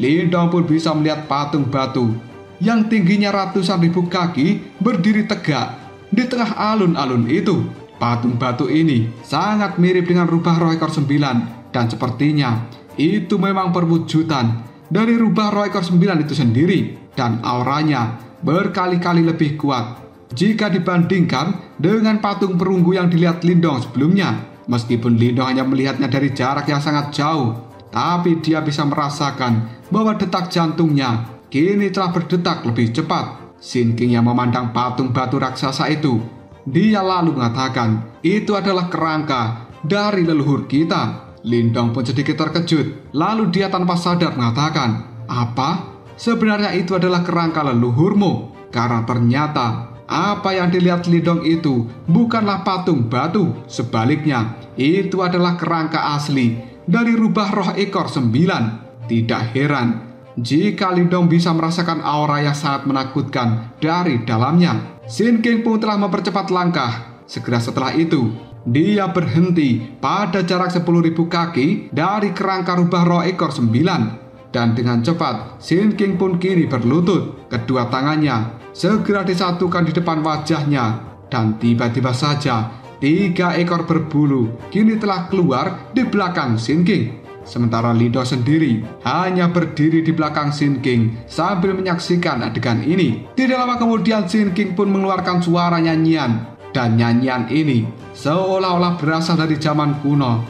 Lindong pun bisa melihat patung batu yang tingginya ratusan ribu kaki berdiri tegak di tengah alun-alun itu. Patung batu ini sangat mirip dengan rubah roh ekor 9, dan sepertinya itu memang perwujudan dari rubah roh ekor 9 itu sendiri, dan auranya berkali-kali lebih kuat jika dibandingkan dengan patung perunggu yang dilihat Lindong sebelumnya. Meskipun Lindong hanya melihatnya dari jarak yang sangat jauh, tapi dia bisa merasakan bahwa detak jantungnya kini telah berdetak lebih cepat. Sin King yang memandang patung batu raksasa itu, dia lalu mengatakan, itu adalah kerangka dari leluhur kita. Lindong pun sedikit terkejut. Lalu dia tanpa sadar mengatakan, apa? Sebenarnya itu adalah kerangka leluhurmu. Karena ternyata apa yang dilihat Lindong itu bukanlah patung batu. Sebaliknya, itu adalah kerangka asli dari rubah roh ekor 9. Tidak heran jika Lindong bisa merasakan aura yang sangat menakutkan dari dalamnya. Sin King pun telah mempercepat langkah. Segera setelah itu, dia berhenti pada jarak 10.000 kaki dari kerangka rubah roh ekor 9. Dan dengan cepat, Sin King pun kini berlutut. Kedua tangannya segera disatukan di depan wajahnya. Dan tiba-tiba saja, 3 ekor berbulu kini telah keluar di belakang Sin King. Sementara Lindong sendiri hanya berdiri di belakang Sin King sambil menyaksikan adegan ini. Tidak lama kemudian Sin King pun mengeluarkan suara nyanyian. Dan nyanyian ini seolah-olah berasal dari zaman kuno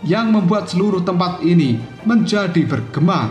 yang membuat seluruh tempat ini menjadi bergema.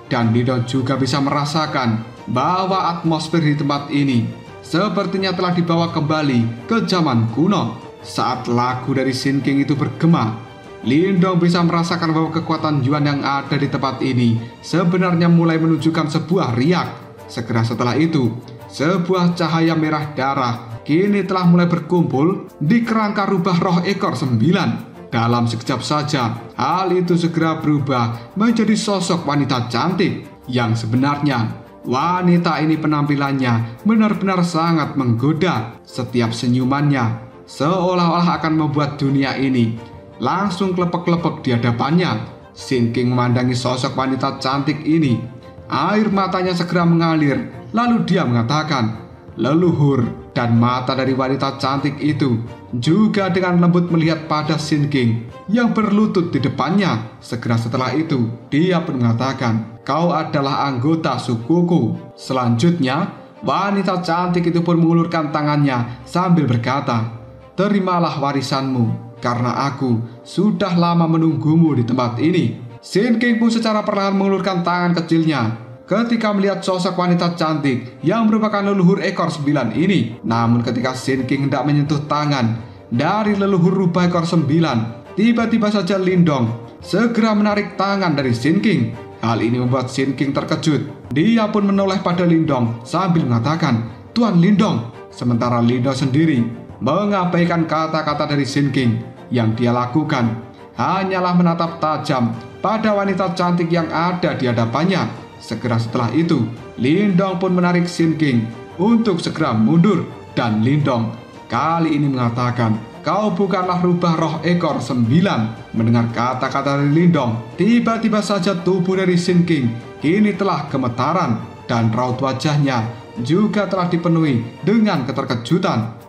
Dan Lindong juga bisa merasakan bahwa atmosfer di tempat ini sepertinya telah dibawa kembali ke zaman kuno. Saat lagu dari Sin King itu bergema, Lindong bisa merasakan bahwa kekuatan Yuan yang ada di tempat ini sebenarnya mulai menunjukkan sebuah riak. Segera setelah itu, sebuah cahaya merah darah kini telah mulai berkumpul di kerangka rubah roh ekor 9. Dalam sekejap saja, hal itu segera berubah menjadi sosok wanita cantik. Yang sebenarnya, wanita ini penampilannya benar-benar sangat menggoda. Setiap senyumannya seolah-olah akan membuat dunia ini langsung klepek-klepek di hadapannya. Sin King memandangi sosok wanita cantik ini. Air matanya segera mengalir. Lalu dia mengatakan, leluhur. Dan mata dari wanita cantik itu juga dengan lembut melihat pada Sin King yang berlutut di depannya. Segera setelah itu, dia pun mengatakan, kau adalah anggota sukuku. Selanjutnya, wanita cantik itu pun mengulurkan tangannya sambil berkata, terimalah warisanmu, karena aku sudah lama menunggumu di tempat ini. Sin King pun secara perlahan mengulurkan tangan kecilnya ketika melihat sosok wanita cantik yang merupakan leluhur ekor 9 ini. Namun ketika Sin King hendak menyentuh tangan dari leluhur rubah ekor 9, Tiba-tiba saja Lindong segera menarik tangan dari Shin King. Hal ini membuat Shin King terkejut. Dia pun menoleh pada Lindong sambil mengatakan, "Tuan Lindong." Sementara Lindong sendiri mengabaikan kata-kata dari Shin King. Yang dia lakukan hanyalah menatap tajam pada wanita cantik yang ada di hadapannya. Segera setelah itu, Lindong pun menarik Shin King untuk segera mundur. Dan Lindong kali ini mengatakan, "Kau bukanlah rubah roh ekor 9." Mendengar kata-kata dari Lindong, tiba-tiba saja tubuh dari Shin King kini telah gemetaran dan raut wajahnya juga telah dipenuhi dengan keterkejutan.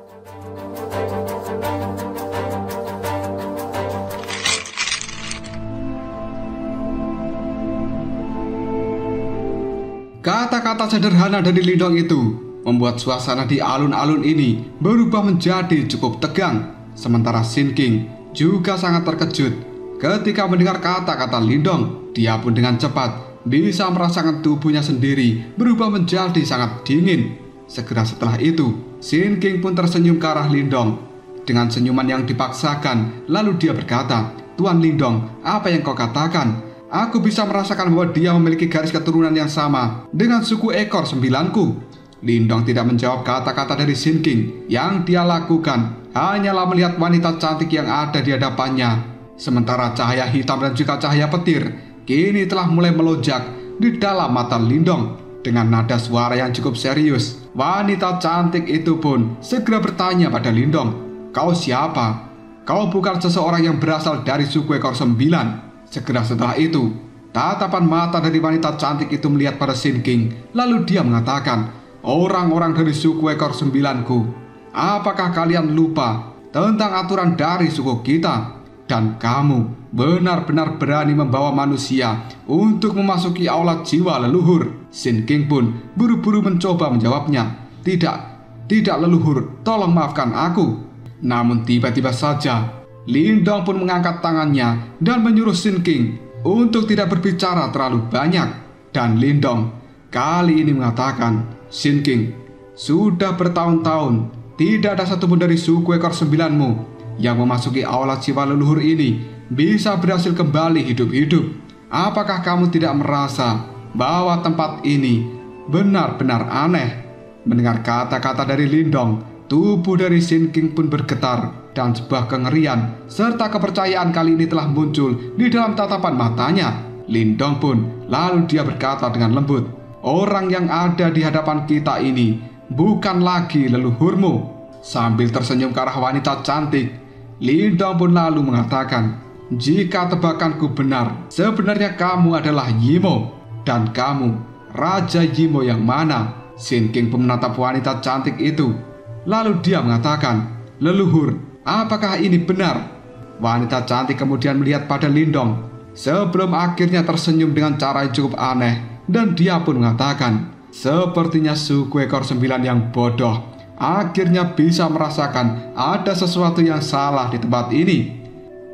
Kata-kata sederhana dari Lindong itu membuat suasana di alun-alun ini berubah menjadi cukup tegang. Sementara Shin King juga sangat terkejut ketika mendengar kata-kata Lindong. Dia pun dengan cepat bisa merasakan tubuhnya sendiri berubah menjadi sangat dingin. Segera setelah itu, Shin King pun tersenyum ke arah Lindong dengan senyuman yang dipaksakan. Lalu dia berkata, "Tuan Lindong, apa yang kau katakan? Aku bisa merasakan bahwa dia memiliki garis keturunan yang sama dengan suku ekor 9-ku." Lindong tidak menjawab kata-kata dari Shin King. Yang dia lakukan hanyalah melihat wanita cantik yang ada di hadapannya. Sementara cahaya hitam dan juga cahaya petir kini telah mulai melonjak di dalam mata Lindong. Dengan nada suara yang cukup serius, wanita cantik itu pun segera bertanya pada Lindong, "Kau siapa? Kau bukan seseorang yang berasal dari suku ekor 9. Segera setelah itu, tatapan mata dari wanita cantik itu melihat pada Shin King. Lalu dia mengatakan, "Orang-orang dari suku ekor 9-ku, apakah kalian lupa tentang aturan dari suku kita? Dan kamu benar-benar berani membawa manusia untuk memasuki aula jiwa leluhur?" Shin King pun buru-buru mencoba menjawabnya, Tidak leluhur, tolong maafkan aku." Namun tiba-tiba saja Lindong pun mengangkat tangannya dan menyuruh Shin King untuk tidak berbicara terlalu banyak. Dan Lindong kali ini mengatakan, "Shin King, sudah bertahun-tahun tidak ada satupun dari suku ekor 9-mu yang memasuki aula jiwa leluhur ini bisa berhasil kembali hidup-hidup. Apakah kamu tidak merasa bahwa tempat ini benar-benar aneh?" Mendengar kata-kata dari Lindong, tubuh dari Shin King pun bergetar dan sebuah kengerian serta kepercayaan kali ini telah muncul di dalam tatapan matanya. Lindong pun lalu dia berkata dengan lembut, "Orang yang ada di hadapan kita ini bukan lagi leluhurmu." Sambil tersenyum ke arah wanita cantik, Lindong pun lalu mengatakan, "Jika tebakanku benar, sebenarnya kamu adalah Yimo. Dan kamu, Raja Yimo yang mana?" Shin King pun menatap wanita cantik itu. Lalu dia mengatakan, "Leluhur, apakah ini benar?" Wanita cantik kemudian melihat pada Lindong sebelum akhirnya tersenyum dengan cara yang cukup aneh. Dan dia pun mengatakan, "Sepertinya suku ekor 9 yang bodoh akhirnya bisa merasakan ada sesuatu yang salah di tempat ini."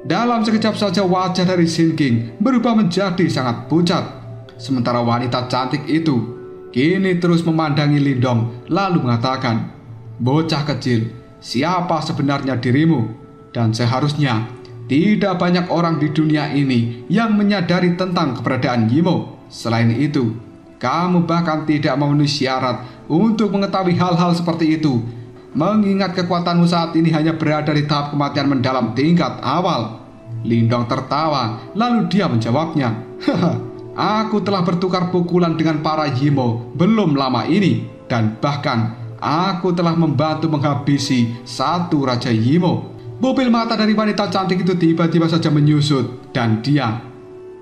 Dalam sekejap saja wajah dari Shin King berubah menjadi sangat pucat. Sementara wanita cantik itu kini terus memandangi Lindong lalu mengatakan, "Bocah kecil, siapa sebenarnya dirimu? Dan seharusnya tidak banyak orang di dunia ini yang menyadari tentang keberadaan Yimo. Selain itu, kamu bahkan tidak memenuhi syarat untuk mengetahui hal-hal seperti itu. Mengingat kekuatanmu saat ini hanya berada di tahap kematian mendalam tingkat awal." Lindong tertawa, lalu dia menjawabnya, "Haha, aku telah bertukar pukulan dengan para Yimo belum lama ini. Dan bahkan aku telah membantu menghabisi satu Raja Yimo." Pupil mata dari wanita cantik itu tiba-tiba saja menyusut dan dia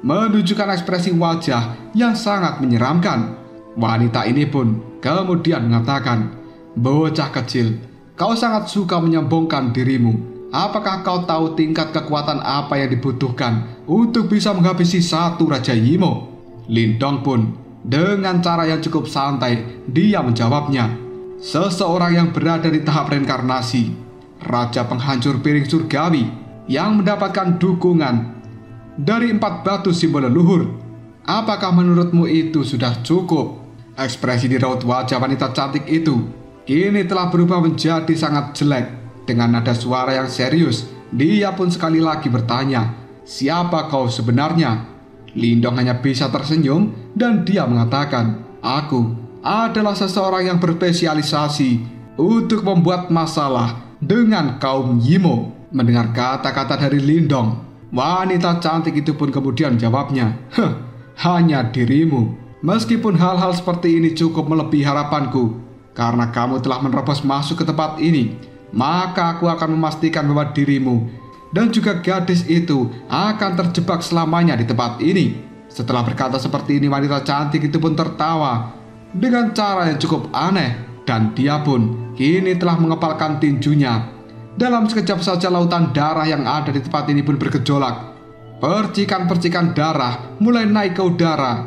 menunjukkan ekspresi wajah yang sangat menyeramkan. Wanita ini pun kemudian mengatakan, "Bocah kecil, kau sangat suka menyombongkan dirimu. Apakah kau tahu tingkat kekuatan apa yang dibutuhkan untuk bisa menghabisi satu Raja Yimo?" Lindong pun dengan cara yang cukup santai dia menjawabnya, "Seseorang yang berada di tahap reinkarnasi, Raja Penghancur Piring Surgawi yang mendapatkan dukungan dari 4 batu simbol leluhur. Apakah menurutmu itu sudah cukup?" Ekspresi di raut wajah wanita cantik itu kini telah berubah menjadi sangat jelek. Dengan nada suara yang serius, dia pun sekali lagi bertanya, "Siapa kau sebenarnya?" Lindong hanya bisa tersenyum dan dia mengatakan, "Aku adalah seseorang yang berspesialisasi untuk membuat masalah dengan kaum Yimo." Mendengar kata-kata dari Lindong, wanita cantik itu pun kemudian jawabnya, "Hanya dirimu. Meskipun hal-hal seperti ini cukup melebihi harapanku, karena kamu telah menerobos masuk ke tempat ini, maka aku akan memastikan bahwa dirimu dan juga gadis itu akan terjebak selamanya di tempat ini." Setelah berkata seperti ini, wanita cantik itu pun tertawa dengan cara yang cukup aneh, dan dia pun kini telah mengepalkan tinjunya. Dalam sekejap saja lautan darah yang ada di tempat ini pun bergejolak. Percikan-percikan darah mulai naik ke udara,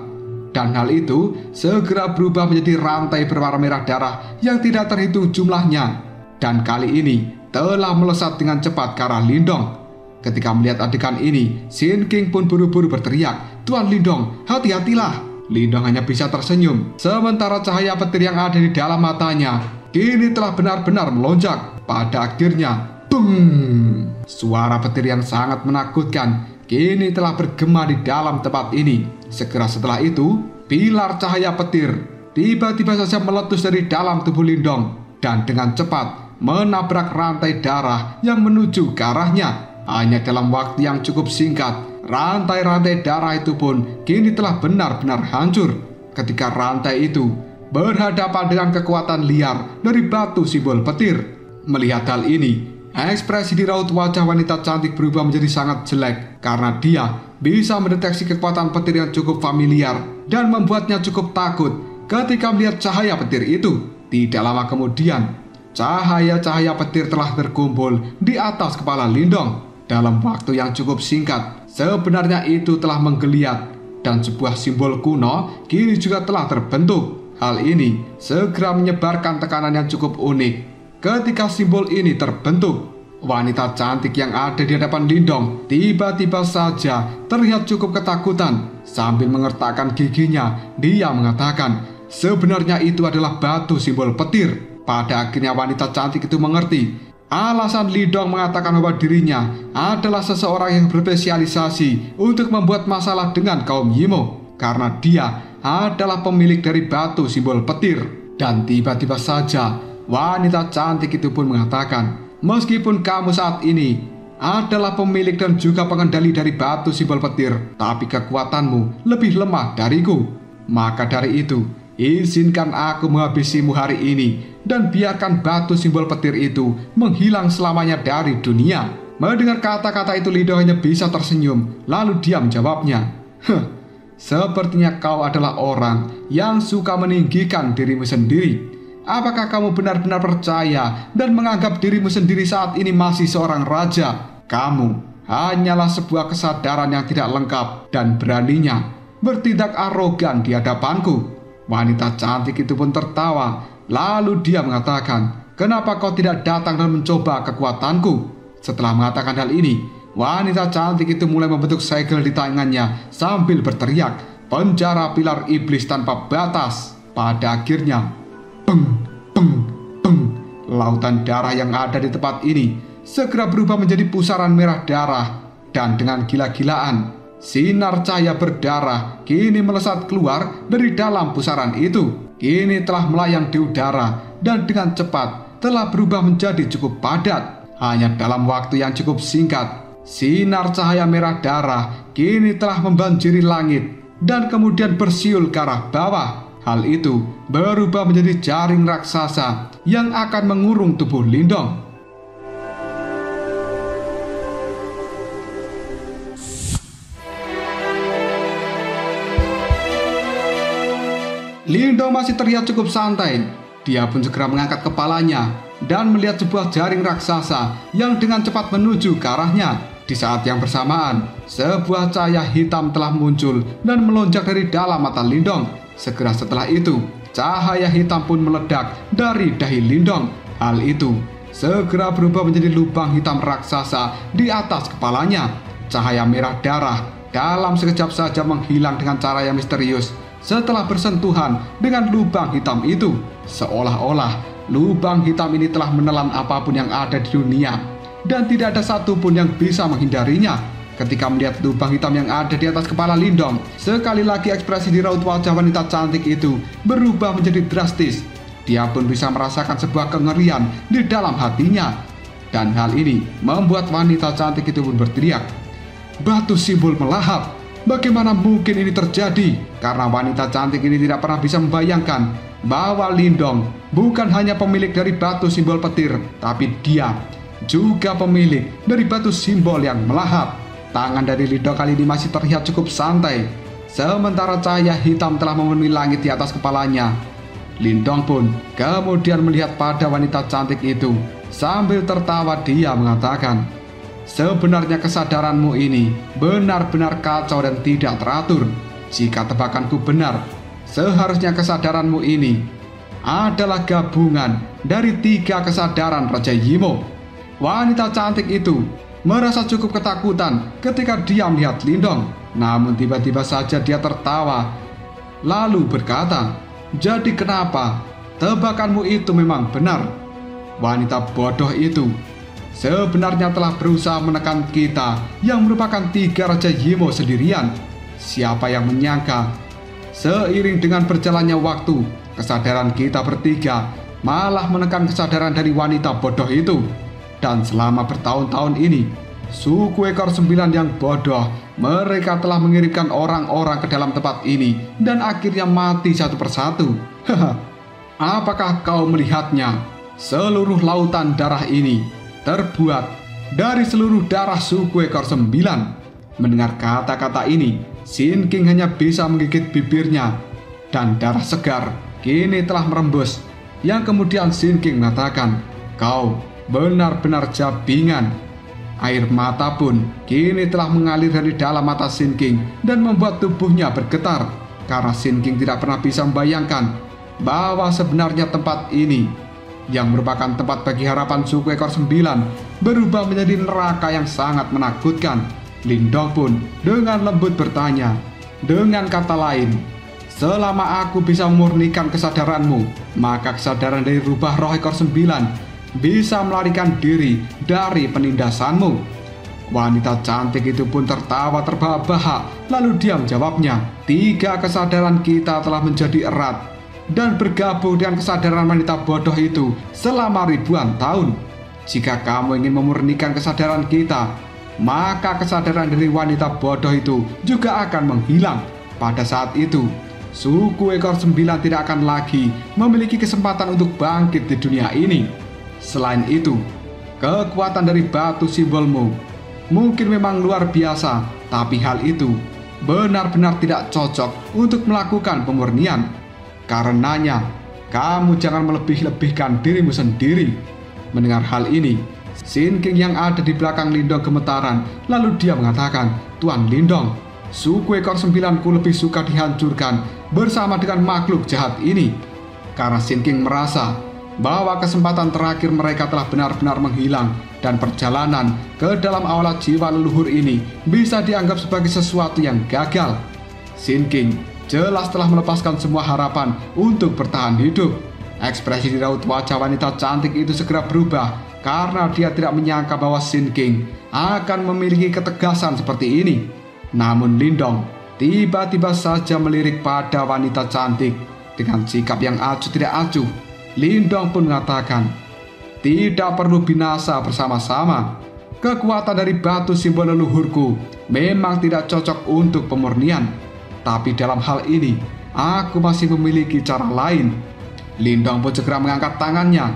dan hal itu segera berubah menjadi rantai berwarna merah darah yang tidak terhitung jumlahnya. Dan kali ini telah melesat dengan cepat ke arah Lindong. Ketika melihat adegan ini, Shin King pun buru-buru berteriak, "Tuan Lindong, hati-hatilah!" Lindong hanya bisa tersenyum, sementara cahaya petir yang ada di dalam matanya kini telah benar-benar melonjak. Pada akhirnya, bung! Suara petir yang sangat menakutkan kini telah bergema di dalam tempat ini. Segera setelah itu, pilar cahaya petir tiba-tiba saja meletus dari dalam tubuh Lindong dan dengan cepat menabrak rantai darah yang menuju ke arahnya. Hanya dalam waktu yang cukup singkat, rantai-rantai darah itu pun kini telah benar-benar hancur ketika rantai itu berhadapan dengan kekuatan liar dari batu simbol petir. Melihat hal ini, ekspresi di raut wajah wanita cantik berubah menjadi sangat jelek karena dia bisa mendeteksi kekuatan petir yang cukup familiar dan membuatnya cukup takut ketika melihat cahaya petir itu. Tidak lama kemudian, cahaya-cahaya petir telah terkumpul di atas kepala Lindong. Dalam waktu yang cukup singkat, sebenarnya itu telah menggeliat dan sebuah simbol kuno kini juga telah terbentuk. Hal ini segera menyebarkan tekanan yang cukup unik. Ketika simbol ini terbentuk, wanita cantik yang ada di hadapan Lindong tiba-tiba saja terlihat cukup ketakutan. Sambil mengertakkan giginya, dia mengatakan, sebenarnya itu adalah batu simbol petir. Pada akhirnya wanita cantik itu mengerti alasan Lindong mengatakan bahwa dirinya adalah seseorang yang berspesialisasi untuk membuat masalah dengan kaum Yimo, karena dia adalah pemilik dari batu simbol petir. Dan tiba-tiba saja wanita cantik itu pun mengatakan, meskipun kamu saat ini adalah pemilik dan juga pengendali dari batu simbol petir, tapi kekuatanmu lebih lemah dariku. Maka dari itu, izinkan aku menghabisimu hari ini dan biarkan batu simbol petir itu menghilang selamanya dari dunia. Mendengar kata-kata itu, Lindong hanya bisa tersenyum. Lalu dia menjawabnya, sepertinya kau adalah orang yang suka meninggikan dirimu sendiri. Apakah kamu benar-benar percaya dan menganggap dirimu sendiri saat ini masih seorang raja? Kamu hanyalah sebuah kesadaran yang tidak lengkap dan beraninya bertindak arogan di hadapanku. Wanita cantik itu pun tertawa. Lalu dia mengatakan, kenapa kau tidak datang dan mencoba kekuatanku? Setelah mengatakan hal ini, wanita cantik itu mulai membentuk segel di tangannya sambil berteriak, penjara pilar iblis tanpa batas. Pada akhirnya, peng, peng, peng, lautan darah yang ada di tempat ini segera berubah menjadi pusaran merah darah. Dan dengan gila-gilaan, sinar cahaya berdarah kini melesat keluar dari dalam pusaran itu. Kini telah melayang di udara dan dengan cepat telah berubah menjadi cukup padat. Hanya dalam waktu yang cukup singkat, sinar cahaya merah darah kini telah membanjiri langit dan kemudian bersiul ke arah bawah. Hal itu berubah menjadi jaring raksasa yang akan mengurung tubuh Lindong. Lindong masih terlihat cukup santai. Dia pun segera mengangkat kepalanya dan melihat sebuah jaring raksasa yang dengan cepat menuju ke arahnya. Di saat yang bersamaan, sebuah cahaya hitam telah muncul dan melonjak dari dalam mata Lindong. Segera setelah itu, cahaya hitam pun meledak dari dahi Lindong. Hal itu segera berubah menjadi lubang hitam raksasa di atas kepalanya. Cahaya merah darah dalam sekejap saja menghilang dengan cara yang misterius setelah bersentuhan dengan lubang hitam itu. Seolah-olah lubang hitam ini telah menelan apapun yang ada di dunia dan tidak ada satupun yang bisa menghindarinya. Ketika melihat lubang hitam yang ada di atas kepala Lindong, sekali lagi ekspresi di raut wajah wanita cantik itu berubah menjadi drastis. Dia pun bisa merasakan sebuah kengerian di dalam hatinya. Dan hal ini membuat wanita cantik itu pun berteriak, "Batu simbol melahap! Bagaimana mungkin ini terjadi?" Karena wanita cantik ini tidak pernah bisa membayangkan bahwa Lindong bukan hanya pemilik dari batu simbol petir, tapi dia juga pemilik dari batu simbol yang melahap. Tangan dari Lindong kali ini masih terlihat cukup santai, sementara cahaya hitam telah memenuhi langit di atas kepalanya. Lindong pun kemudian melihat pada wanita cantik itu. Sambil tertawa dia mengatakan, "Sebenarnya kesadaranmu ini benar-benar kacau dan tidak teratur. Jika tebakanku benar, seharusnya kesadaranmu ini adalah gabungan dari 3 kesadaran Raja Yimo." Wanita cantik itu merasa cukup ketakutan ketika dia melihat Lindong. Namun tiba-tiba saja dia tertawa, lalu berkata, "Jadi kenapa? Tebakanmu itu memang benar." Wanita bodoh itu sebenarnya telah berusaha menekan kita yang merupakan 3 Raja Yimo sendirian. Siapa yang menyangka seiring dengan berjalannya waktu, kesadaran kita bertiga malah menekan kesadaran dari wanita bodoh itu. Dan selama bertahun-tahun ini, suku ekor 9 yang bodoh, mereka telah mengirimkan orang-orang ke dalam tempat ini dan akhirnya mati satu persatu. Apakah kau melihatnya? Seluruh lautan darah ini terbuat dari seluruh darah suku ekor 9. Mendengar kata-kata ini, Sin King hanya bisa menggigit bibirnya dan darah segar kini telah merembus. Yang kemudian Sin King mengatakan, "Kau benar-benar jabingan." Air mata pun kini telah mengalir dari dalam mata Sin King dan membuat tubuhnya bergetar. Karena Sin King tidak pernah bisa membayangkan bahwa sebenarnya tempat ini, yang merupakan tempat bagi harapan suku ekor 9, berubah menjadi neraka yang sangat menakutkan. Lindong pun dengan lembut bertanya, "Dengan kata lain, selama aku bisa memurnikan kesadaranmu, maka kesadaran dari rubah roh ekor 9 bisa melarikan diri dari penindasanmu?" Wanita cantik itu pun tertawa terbahak-bahak, lalu dia menjawabnya, "3 kesadaran kita telah menjadi erat dan bergabung dengan kesadaran wanita bodoh itu selama ribuan tahun. Jika kamu ingin memurnikan kesadaran kita, maka kesadaran dari wanita bodoh itu juga akan menghilang. Pada saat itu, suku ekor 9 tidak akan lagi memiliki kesempatan untuk bangkit di dunia ini. Selain itu, kekuatan dari batu simbolmu mungkin memang luar biasa, tapi hal itu benar-benar tidak cocok untuk melakukan pemurnian. Karenanya, kamu jangan melebih-lebihkan dirimu sendiri." Mendengar hal ini, Sin King yang ada di belakang Lindong gemetaran, lalu dia mengatakan, "Tuan Lindong, suku ekor 9ku lebih suka dihancurkan bersama dengan makhluk jahat ini." Karena Sin King merasa bahwa kesempatan terakhir mereka telah benar-benar menghilang dan perjalanan ke dalam aula jiwa leluhur ini bisa dianggap sebagai sesuatu yang gagal. Sin King jelas telah melepaskan semua harapan untuk bertahan hidup. Ekspresi di raut wajah wanita cantik itu segera berubah karena dia tidak menyangka bahwa Sin King akan memiliki ketegasan seperti ini. Namun Lindong tiba-tiba saja melirik pada wanita cantik dengan sikap yang acuh tidak acuh. Lindong pun mengatakan, "Tidak perlu binasa bersama-sama. Kekuatan dari batu simbol leluhurku memang tidak cocok untuk pemurnian. Tapi dalam hal ini, aku masih memiliki cara lain." Lindong pun segera mengangkat tangannya.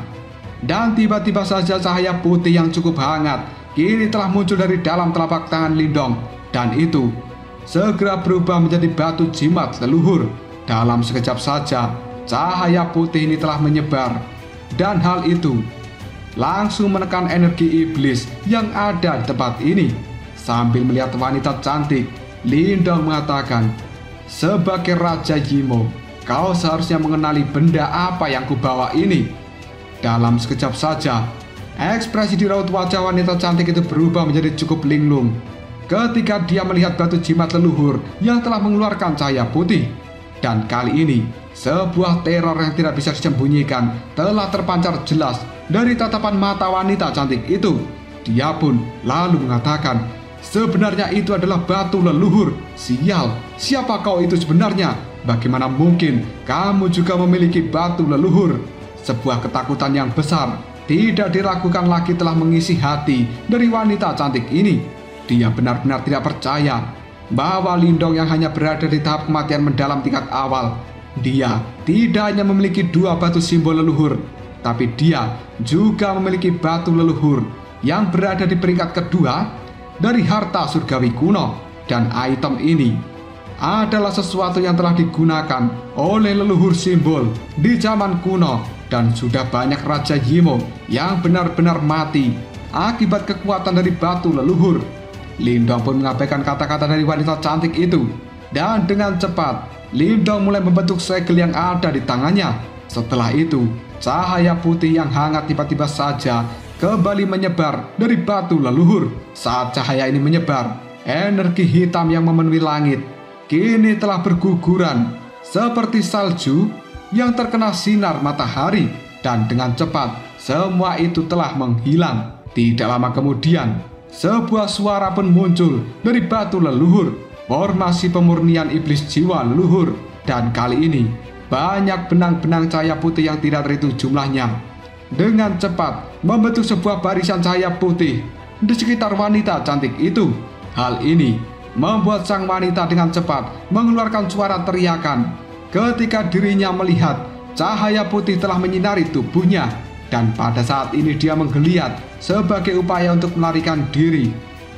Dan tiba-tiba saja cahaya putih yang cukup hangat kini telah muncul dari dalam telapak tangan Lindong. Dan itu segera berubah menjadi batu jimat leluhur. Dalam sekejap saja, cahaya putih ini telah menyebar. Dan hal itu langsung menekan energi iblis yang ada di tempat ini. Sambil melihat wanita cantik, Lindong mengatakan, "Sebagai Raja Yimo, kau seharusnya mengenali benda apa yang kubawa ini." Dalam sekejap saja, ekspresi di raut wajah wanita cantik itu berubah menjadi cukup linglung ketika dia melihat batu jimat leluhur yang telah mengeluarkan cahaya putih. Dan kali ini, sebuah teror yang tidak bisa disembunyikan telah terpancar jelas dari tatapan mata wanita cantik itu. Dia pun lalu mengatakan, "Sebenarnya itu adalah batu leluhur. Sial, siapa kau itu sebenarnya? Bagaimana mungkin kamu juga memiliki batu leluhur?" Sebuah ketakutan yang besar tidak diragukan lagi telah mengisi hati dari wanita cantik ini. Dia benar-benar tidak percaya bahwa Lindong yang hanya berada di tahap kematian mendalam tingkat awal, dia tidak hanya memiliki 2 batu simbol leluhur, tapi dia juga memiliki batu leluhur yang berada di peringkat kedua dari harta surgawi kuno. Dan item ini adalah sesuatu yang telah digunakan oleh leluhur simbol di zaman kuno, dan sudah banyak Raja Yimo yang benar-benar mati akibat kekuatan dari batu leluhur. Lindong pun mengabaikan kata-kata dari wanita cantik itu, dan dengan cepat Lindong mulai membentuk segel yang ada di tangannya. Setelah itu, cahaya putih yang hangat tiba-tiba saja kembali menyebar dari batu leluhur. Saat cahaya ini menyebar, energi hitam yang memenuhi langit kini telah berguguran seperti salju yang terkena sinar matahari, dan dengan cepat semua itu telah menghilang. Tidak lama kemudian, sebuah suara pun muncul dari batu leluhur, formasi pemurnian iblis jiwa leluhur. Dan kali ini banyak benang-benang cahaya putih yang tidak terhitung jumlahnya dengan cepat membentuk sebuah barisan cahaya putih di sekitar wanita cantik itu. Hal ini membuat sang wanita dengan cepat mengeluarkan suara teriakan ketika dirinya melihat cahaya putih telah menyinari tubuhnya. Dan pada saat ini dia menggeliat sebagai upaya untuk melarikan diri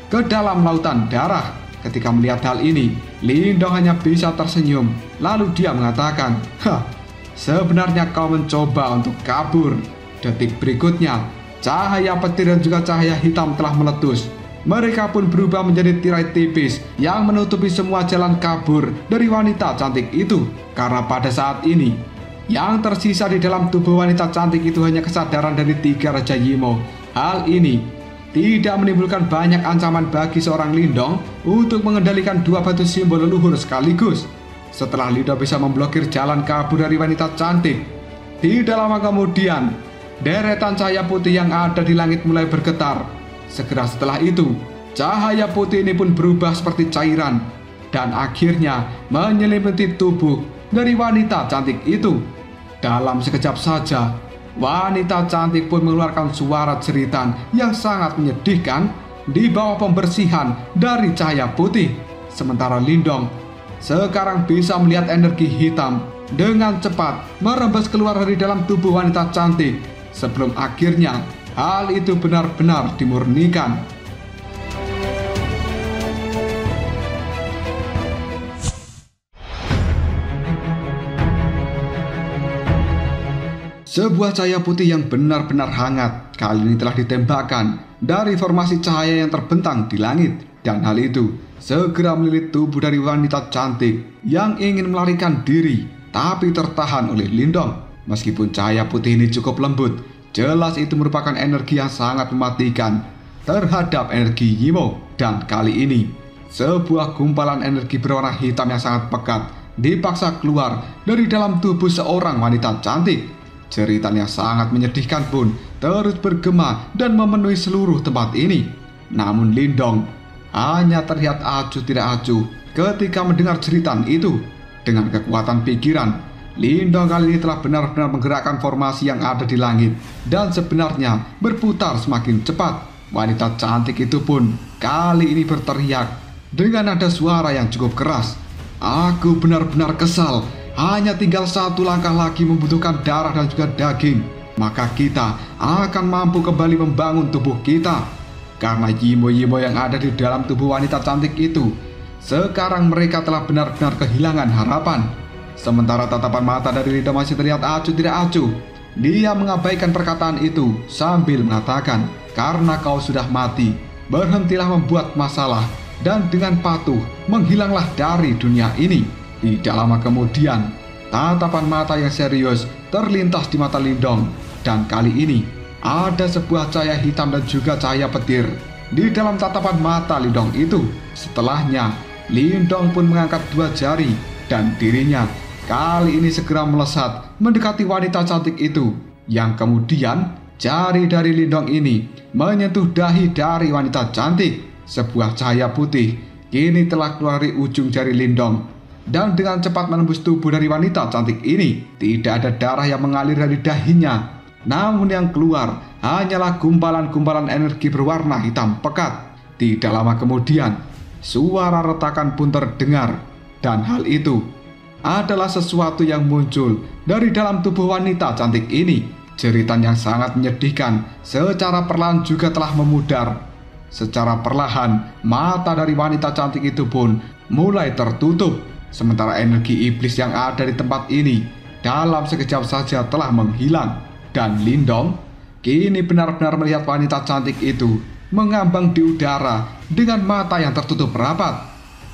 ke dalam lautan darah. Ketika melihat hal ini, Lindong hanya bisa tersenyum. Lalu dia mengatakan, "Hah, sebenarnya kau mencoba untuk kabur." Detik berikutnya, cahaya petir dan juga cahaya hitam telah meletus. Mereka pun berubah menjadi tirai tipis yang menutupi semua jalan kabur dari wanita cantik itu. Karena pada saat ini, yang tersisa di dalam tubuh wanita cantik itu hanya kesadaran dari 3 Raja Yimo. Hal ini tidak menimbulkan banyak ancaman bagi seorang Lindong untuk mengendalikan 2 batu simbol leluhur sekaligus. Setelah Lindong bisa memblokir jalan kabur dari wanita cantik, tidak lama kemudian deretan cahaya putih yang ada di langit mulai bergetar. Segera setelah itu, cahaya putih ini pun berubah seperti cairan dan akhirnya menyelimuti tubuh dari wanita cantik itu. Dalam sekejap saja, wanita cantik pun mengeluarkan suara jeritan yang sangat menyedihkan di bawah pembersihan dari cahaya putih. Sementara Lindong sekarang bisa melihat energi hitam dengan cepat merembes keluar dari dalam tubuh wanita cantik sebelum akhirnya hal itu benar-benar dimurnikan. Sebuah cahaya putih yang benar-benar hangat kali ini telah ditembakkan dari formasi cahaya yang terbentang di langit. Dan hal itu segera melilit tubuh dari wanita cantik yang ingin melarikan diri, tapi tertahan oleh Lindong. Meskipun cahaya putih ini cukup lembut, jelas itu merupakan energi yang sangat mematikan terhadap energi Yimo. Dan kali ini, sebuah gumpalan energi berwarna hitam yang sangat pekat dipaksa keluar dari dalam tubuh seorang wanita cantik. Jeritan yang sangat menyedihkan pun terus bergema dan memenuhi seluruh tempat ini. Namun Lindong hanya terlihat acuh tidak acuh ketika mendengar jeritan itu. Dengan kekuatan pikiran, Lindong kali ini telah benar-benar menggerakkan formasi yang ada di langit dan sebenarnya berputar semakin cepat. Wanita cantik itu pun kali ini berteriak dengan nada suara yang cukup keras. "Aku benar-benar kesal. Hanya tinggal 1 langkah lagi membutuhkan darah dan juga daging. Maka kita akan mampu kembali membangun tubuh kita." Karena Yimo-Yimo yang ada di dalam tubuh wanita cantik itu, sekarang mereka telah benar-benar kehilangan harapan. Sementara tatapan mata dari Lindong masih terlihat acuh tidak acuh. Dia mengabaikan perkataan itu sambil mengatakan, "Karena kau sudah mati, berhentilah membuat masalah dan dengan patuh menghilanglah dari dunia ini." Tidak lama kemudian, tatapan mata yang serius terlintas di mata Lindong. Dan kali ini, ada sebuah cahaya hitam dan juga cahaya petir di dalam tatapan mata Lindong itu. Setelahnya, Lindong pun mengangkat 2 jari dan dirinya kali ini segera melesat mendekati wanita cantik itu, yang kemudian Jari dari Lindong ini menyentuh dahi dari wanita cantik. Sebuah cahaya putih kini telah keluar dari ujung jari Lindong, dan dengan cepat menembus tubuh dari wanita cantik ini. Tidak ada darah yang mengalir dari dahinya, namun yang keluar hanyalah gumpalan-gumpalan energi berwarna hitam pekat. Tidak lama kemudian, suara retakan pun terdengar, dan hal itu adalah sesuatu yang muncul dari dalam tubuh wanita cantik ini. Jeritan yang sangat menyedihkan secara perlahan juga telah memudar. Secara perlahan, mata dari wanita cantik itu pun mulai tertutup. Sementara energi iblis yang ada di tempat ini dalam sekejap saja telah menghilang. Dan Lindong kini benar-benar melihat wanita cantik itu mengambang di udara dengan mata yang tertutup rapat.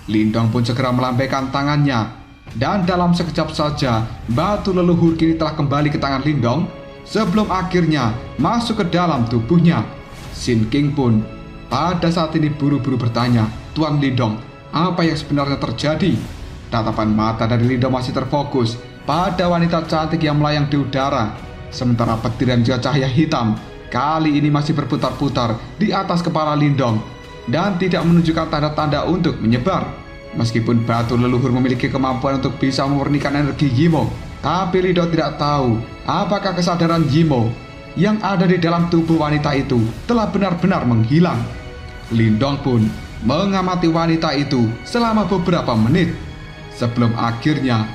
Lindong pun segera melambaikan tangannya, dan dalam sekejap saja batu leluhur kini telah kembali ke tangan Lindong sebelum akhirnya masuk ke dalam tubuhnya. Sin King pun pada saat ini buru-buru bertanya, "Tuan Lindong, apa yang sebenarnya terjadi?" Tatapan mata dari Lindong masih terfokus pada wanita cantik yang melayang di udara. Sementara petir dan juga cahaya hitam kali ini masih berputar-putar di atas kepala Lindong dan tidak menunjukkan tanda-tanda untuk menyebar. Meskipun batu leluhur memiliki kemampuan untuk bisa memurnikan energi Yimo, tapi Lindong tidak tahu apakah kesadaran Yimo yang ada di dalam tubuh wanita itu telah benar-benar menghilang. Lindong pun mengamati wanita itu selama beberapa menit sebelum akhirnya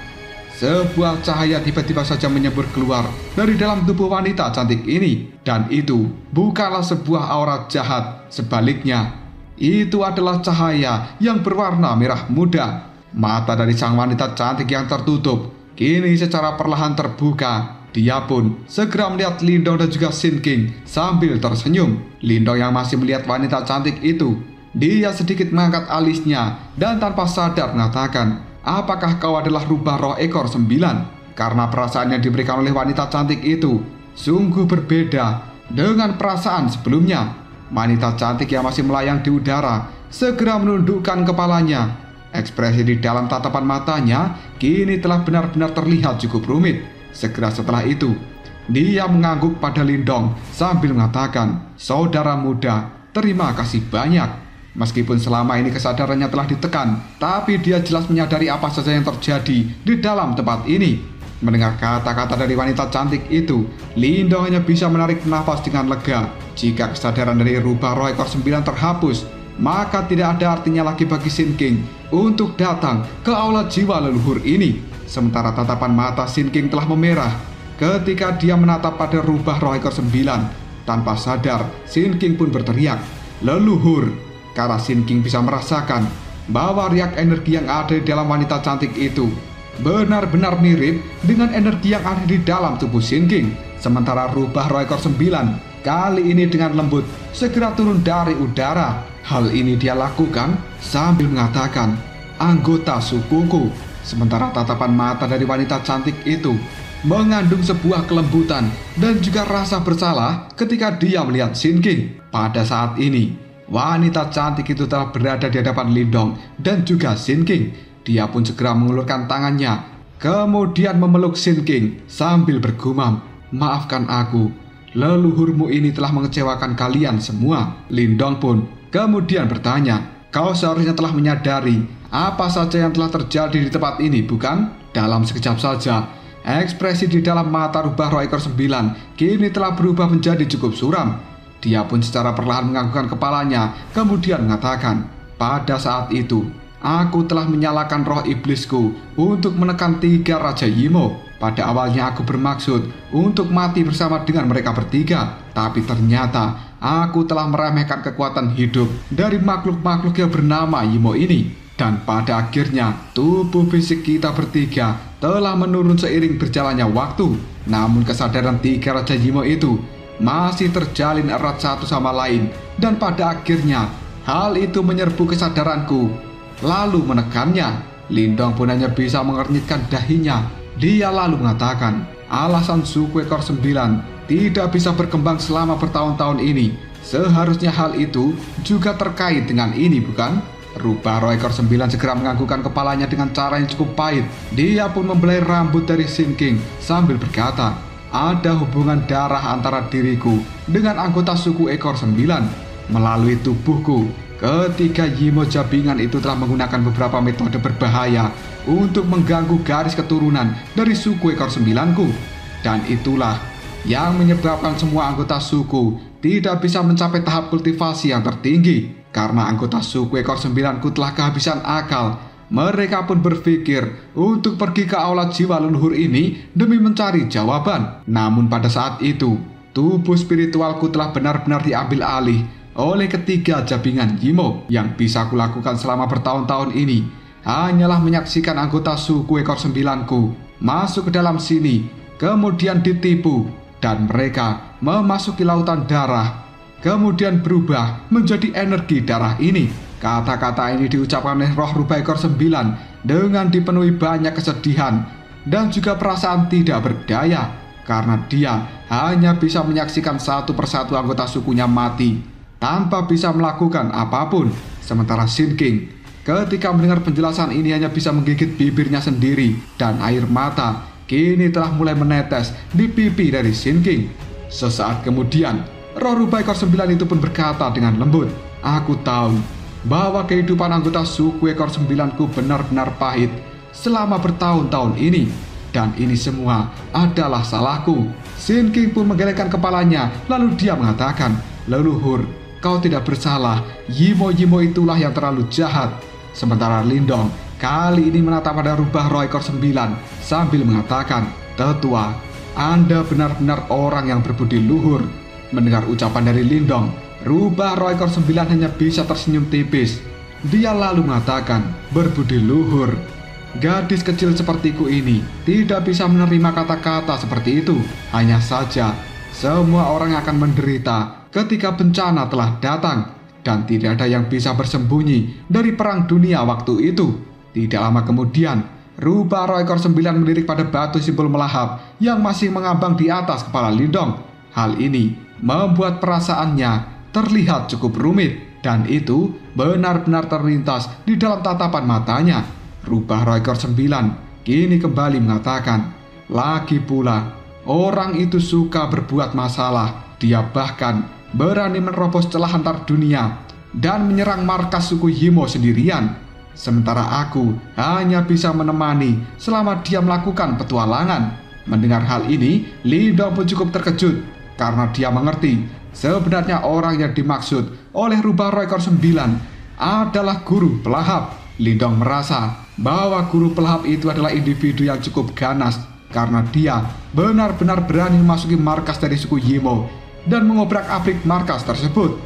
sebuah cahaya tiba-tiba saja menyembur keluar dari dalam tubuh wanita cantik ini. Dan itu bukanlah sebuah aura jahat, sebaliknya itu adalah cahaya yang berwarna merah muda. Mata dari sang wanita cantik yang tertutup kini secara perlahan terbuka. Dia pun segera melihat Lindong dan juga Sin King sambil tersenyum. Lindong yang masih melihat wanita cantik itu, dia sedikit mengangkat alisnya dan tanpa sadar mengatakan, "Apakah kau adalah rubah roh ekor 9? Karena perasaan yang diberikan oleh wanita cantik itu sungguh berbeda dengan perasaan sebelumnya. Wanita cantik yang masih melayang di udara segera menundukkan kepalanya. Ekspresi di dalam tatapan matanya kini telah benar-benar terlihat cukup rumit. Segera setelah itu, dia mengangguk pada Lindong sambil mengatakan, "Saudara muda, terima kasih banyak." Meskipun selama ini kesadarannya telah ditekan, tapi dia jelas menyadari apa saja yang terjadi di dalam tempat ini. Mendengar kata-kata dari wanita cantik itu, Lindong hanya bisa menarik nafas dengan lega. Jika kesadaran dari rubah roh ekor 9 terhapus, maka tidak ada artinya lagi bagi Sin King untuk datang ke aula jiwa leluhur ini. Sementara tatapan mata Sin King telah memerah ketika dia menatap pada rubah roh ekor 9. Tanpa sadar, Sin King pun berteriak, "Leluhur!" Karena Sin King bisa merasakan bahwa riak energi yang ada di dalam wanita cantik itu benar-benar mirip dengan energi yang ada di dalam tubuh Sin King. Sementara rubah roh ekor 9 kali ini dengan lembut segera turun dari udara. Hal ini dia lakukan sambil mengatakan, "Anggota sukuku." Sementara tatapan mata dari wanita cantik itu mengandung sebuah kelembutan dan juga rasa bersalah ketika dia melihat Sin King. Pada saat ini, wanita cantik itu telah berada di hadapan Lindong dan juga Sin King. Dia pun segera mengulurkan tangannya, kemudian memeluk Sin King sambil bergumam, "Maafkan aku, leluhurmu ini telah mengecewakan kalian semua." Lindong pun kemudian bertanya, "Kau seharusnya telah menyadari apa saja yang telah terjadi di tempat ini, bukan?" Dalam sekejap saja, ekspresi di dalam mata rubah roh ekor 9 kini telah berubah menjadi cukup suram. Dia pun secara perlahan menganggukkan kepalanya, kemudian mengatakan, "Pada saat itu, aku telah menyalakan roh iblisku untuk menekan 3 Raja Yimo. Pada awalnya aku bermaksud untuk mati bersama dengan mereka bertiga, tapi ternyata aku telah meremehkan kekuatan hidup dari makhluk-makhluk yang bernama Yimo ini. Dan pada akhirnya tubuh fisik kita bertiga telah menurun seiring berjalannya waktu. Namun kesadaran 3 Raja Yimo itu masih terjalin erat satu sama lain. Dan pada akhirnya hal itu menyerbu kesadaranku lalu menekannya." Lindong pun hanya bisa mengernyitkan dahinya. Dia lalu mengatakan, "Alasan suku ekor 9 tidak bisa berkembang selama bertahun-tahun ini. Seharusnya hal itu juga terkait dengan ini, bukan?" Rubah roh ekor 9 segera menganggukkan kepalanya dengan cara yang cukup pahit. Dia pun membelai rambut dari Sin King sambil berkata, ada hubungan darah antara diriku dengan anggota suku ekor 9 melalui tubuhku. Ketiga Yimo Jabingan itu telah menggunakan beberapa metode berbahaya untuk mengganggu garis keturunan dari suku ekor 9ku. Dan itulah yang menyebabkan semua anggota suku tidak bisa mencapai tahap kultivasi yang tertinggi. Karena anggota suku ekor 9ku telah kehabisan akal, mereka pun berpikir untuk pergi ke aula jiwa leluhur ini demi mencari jawaban. Namun pada saat itu, tubuh spiritualku telah benar-benar diambil alih oleh ketiga Jabingan Yimo. Yang bisa kulakukan selama bertahun-tahun ini hanyalah menyaksikan anggota suku ekor 9ku masuk ke dalam sini, kemudian ditipu, dan mereka memasuki lautan darah, kemudian berubah menjadi energi darah ini. Kata-kata ini diucapkan oleh roh rubah ekor 9 dengan dipenuhi banyak kesedihan dan juga perasaan tidak berdaya, karena dia hanya bisa menyaksikan satu persatu anggota sukunya mati tanpa bisa melakukan apapun. Sementara Sin King ketika mendengar penjelasan ini hanya bisa menggigit bibirnya sendiri, dan air mata kini telah mulai menetes di pipi dari Sin King. Sesaat kemudian, roh rubah ekor 9 itu pun berkata dengan lembut, "Aku tahu bahwa kehidupan anggota suku ekor 9ku benar-benar pahit selama bertahun-tahun ini, dan ini semua adalah salahku." Sin King pun menggelengkan kepalanya, lalu dia mengatakan, "Leluhur, kau tidak bersalah. Yimo-Yimo itulah yang terlalu jahat." Sementara Lindong kali ini menatap pada rubah roh ekor 9 sambil mengatakan, "Tetua, Anda benar-benar orang yang berbudi luhur." Mendengar ucapan dari Lindong, rubah roh ekor 9 hanya bisa tersenyum tipis. Dia lalu mengatakan, "Berbudi luhur. Gadis kecil sepertiku ini tidak bisa menerima kata-kata seperti itu. Hanya saja, semua orang akan menderita ketika bencana telah datang, dan tidak ada yang bisa bersembunyi dari perang dunia waktu itu." Tidak lama kemudian, rubah roh ekor 9 melirik pada batu simbol melahap yang masih mengambang di atas kepala Lindong. Hal ini membuat perasaannya terlihat cukup rumit, dan itu benar-benar terlintas di dalam tatapan matanya. Rubah roh ekor 9 kini kembali mengatakan, "Lagi pula, orang itu suka berbuat masalah. Dia bahkan berani menerobos celah antar dunia dan menyerang markas suku Yimo sendirian. Sementara aku hanya bisa menemani selama dia melakukan petualangan." Mendengar hal ini, Lindong pun cukup terkejut, karena dia mengerti sebenarnya orang yang dimaksud oleh rubah roh ekor 9 adalah guru pelahap. Lindong merasa bahwa guru pelahap itu adalah individu yang cukup ganas, karena dia benar-benar berani memasuki markas dari suku Yimo dan mengobrak-abrik markas tersebut.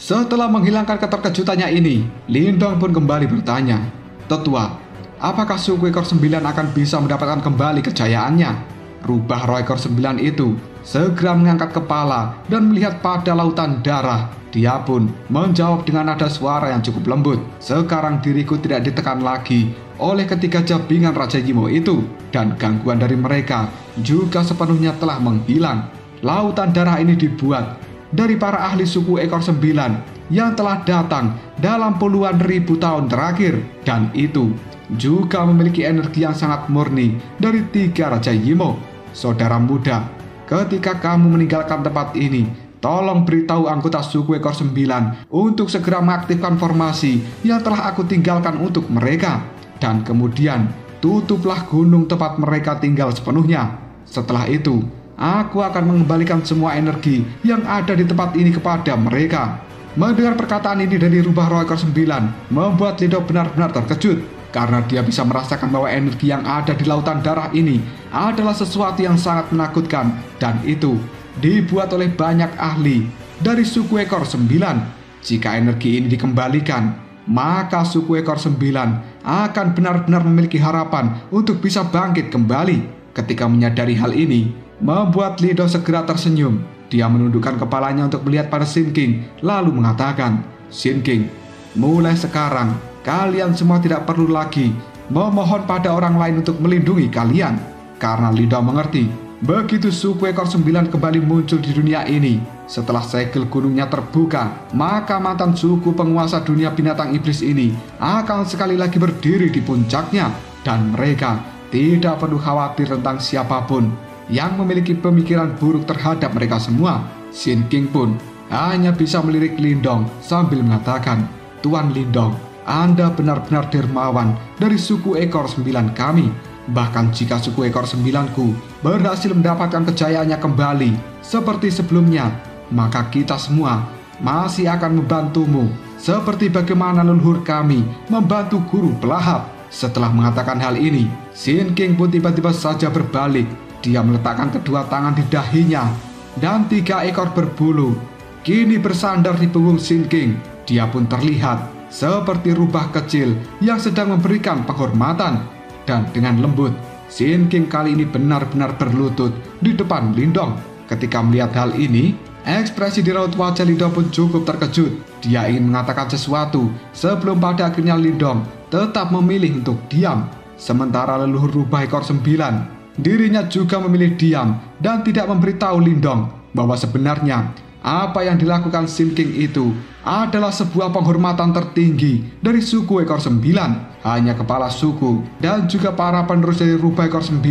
Setelah menghilangkan keterkejutannya ini, Lindong pun kembali bertanya, "Tetua, apakah suku ekor 9 akan bisa mendapatkan kembali kejayaannya?" Rubah roh ekor 9 itu segera mengangkat kepala dan melihat pada lautan darah. Dia pun menjawab dengan nada suara yang cukup lembut, "Sekarang diriku tidak ditekan lagi oleh ketiga Jabingan Raja Yimo itu, dan gangguan dari mereka juga sepenuhnya telah menghilang." Lautan darah ini dibuat dari para ahli suku ekor 9 yang telah datang dalam puluhan ribu tahun terakhir, dan itu juga memiliki energi yang sangat murni dari tiga Raja Yimo. Saudara muda, ketika kamu meninggalkan tempat ini, tolong beritahu anggota suku ekor 9 untuk segera mengaktifkan formasi yang telah aku tinggalkan untuk mereka, dan kemudian tutuplah gunung tempat mereka tinggal sepenuhnya. Setelah itu, aku akan mengembalikan semua energi yang ada di tempat ini kepada mereka." Mendengar perkataan ini dari rubah roh ekor 9 membuat Lindong benar-benar terkejut, karena dia bisa merasakan bahwa energi yang ada di lautan darah ini adalah sesuatu yang sangat menakutkan, dan itu dibuat oleh banyak ahli dari suku ekor 9. Jika energi ini dikembalikan, maka suku ekor 9 akan benar-benar memiliki harapan untuk bisa bangkit kembali. Ketika menyadari hal ini, membuat Lindong segera tersenyum. Dia menundukkan kepalanya untuk melihat pada Sin King, lalu mengatakan, "Sin King, mulai sekarang kalian semua tidak perlu lagi memohon pada orang lain untuk melindungi kalian." Karena Lindong mengerti Begitu suku ekor 9 kembali muncul di dunia ini, setelah segel gunungnya terbuka, maka mantan suku penguasa dunia binatang iblis ini akan sekali lagi berdiri di puncaknya. Dan mereka tidak perlu khawatir tentang siapapun yang memiliki pemikiran buruk terhadap mereka semua. Shin King pun hanya bisa melirik Lindong sambil mengatakan, "Tuan Lindong, Anda benar-benar dermawan dari suku ekor 9 kami. Bahkan jika suku ekor 9-ku berhasil mendapatkan kejayaannya kembali seperti sebelumnya, maka kita semua masih akan membantumu seperti bagaimana leluhur kami membantu guru pelahap." Setelah mengatakan hal ini, Shin King pun tiba-tiba saja berbalik. Dia meletakkan kedua tangan di dahinya dan 3 ekor berbulu kini bersandar di punggung Shin King. Dia pun terlihat seperti rubah kecil yang sedang memberikan penghormatan. Dan dengan lembut, Shin King kali ini benar-benar berlutut di depan Lindong. Ketika melihat hal ini, ekspresi di raut wajah Lindong pun cukup terkejut. Dia ingin mengatakan sesuatu sebelum pada akhirnya Lindong tetap memilih untuk diam. Sementara leluhur rubah ekor 9, dirinya juga memilih diam dan tidak memberitahu Lindong bahwa sebenarnya apa yang dilakukan Shin King itu adalah sebuah penghormatan tertinggi dari suku ekor 9. Hanya kepala suku dan juga para penerus dari rubah ekor 9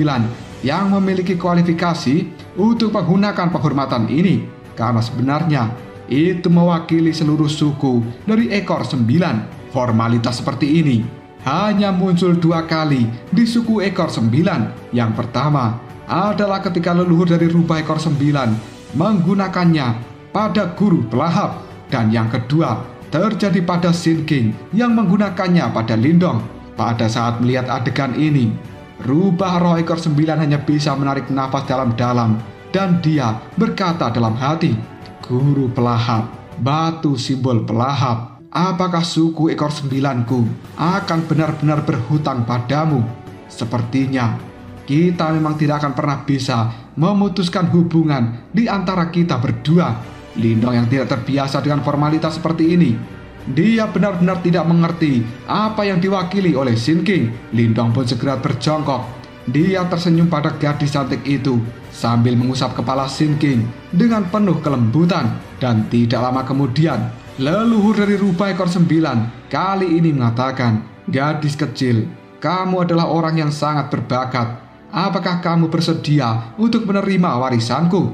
yang memiliki kualifikasi untuk menggunakan penghormatan ini, karena sebenarnya itu mewakili seluruh suku dari ekor 9. Formalitas seperti ini hanya muncul 2 kali di suku ekor 9. Yang pertama adalah ketika leluhur dari rubah ekor 9 menggunakannya pada guru pelahap, dan yang kedua terjadi pada Shin King yang menggunakannya pada Lindong. Pada saat melihat adegan ini, rubah roh ekor 9 hanya bisa menarik nafas dalam-dalam dan dia berkata dalam hati, "Guru pelahap, batu simbol pelahap, apakah suku ekor 9-ku akan benar-benar berhutang padamu? Sepertinya kita memang tidak akan pernah bisa memutuskan hubungan di antara kita berdua." Lindong yang tidak terbiasa dengan formalitas seperti ini, dia benar-benar tidak mengerti apa yang diwakili oleh Shin King. Lindong pun segera berjongkok. Dia tersenyum pada gadis cantik itu sambil mengusap kepala Shin King dengan penuh kelembutan. Dan tidak lama kemudian, leluhur dari rubah ekor 9 kali ini mengatakan, "Gadis kecil, kamu adalah orang yang sangat berbakat. Apakah kamu bersedia untuk menerima warisanku?"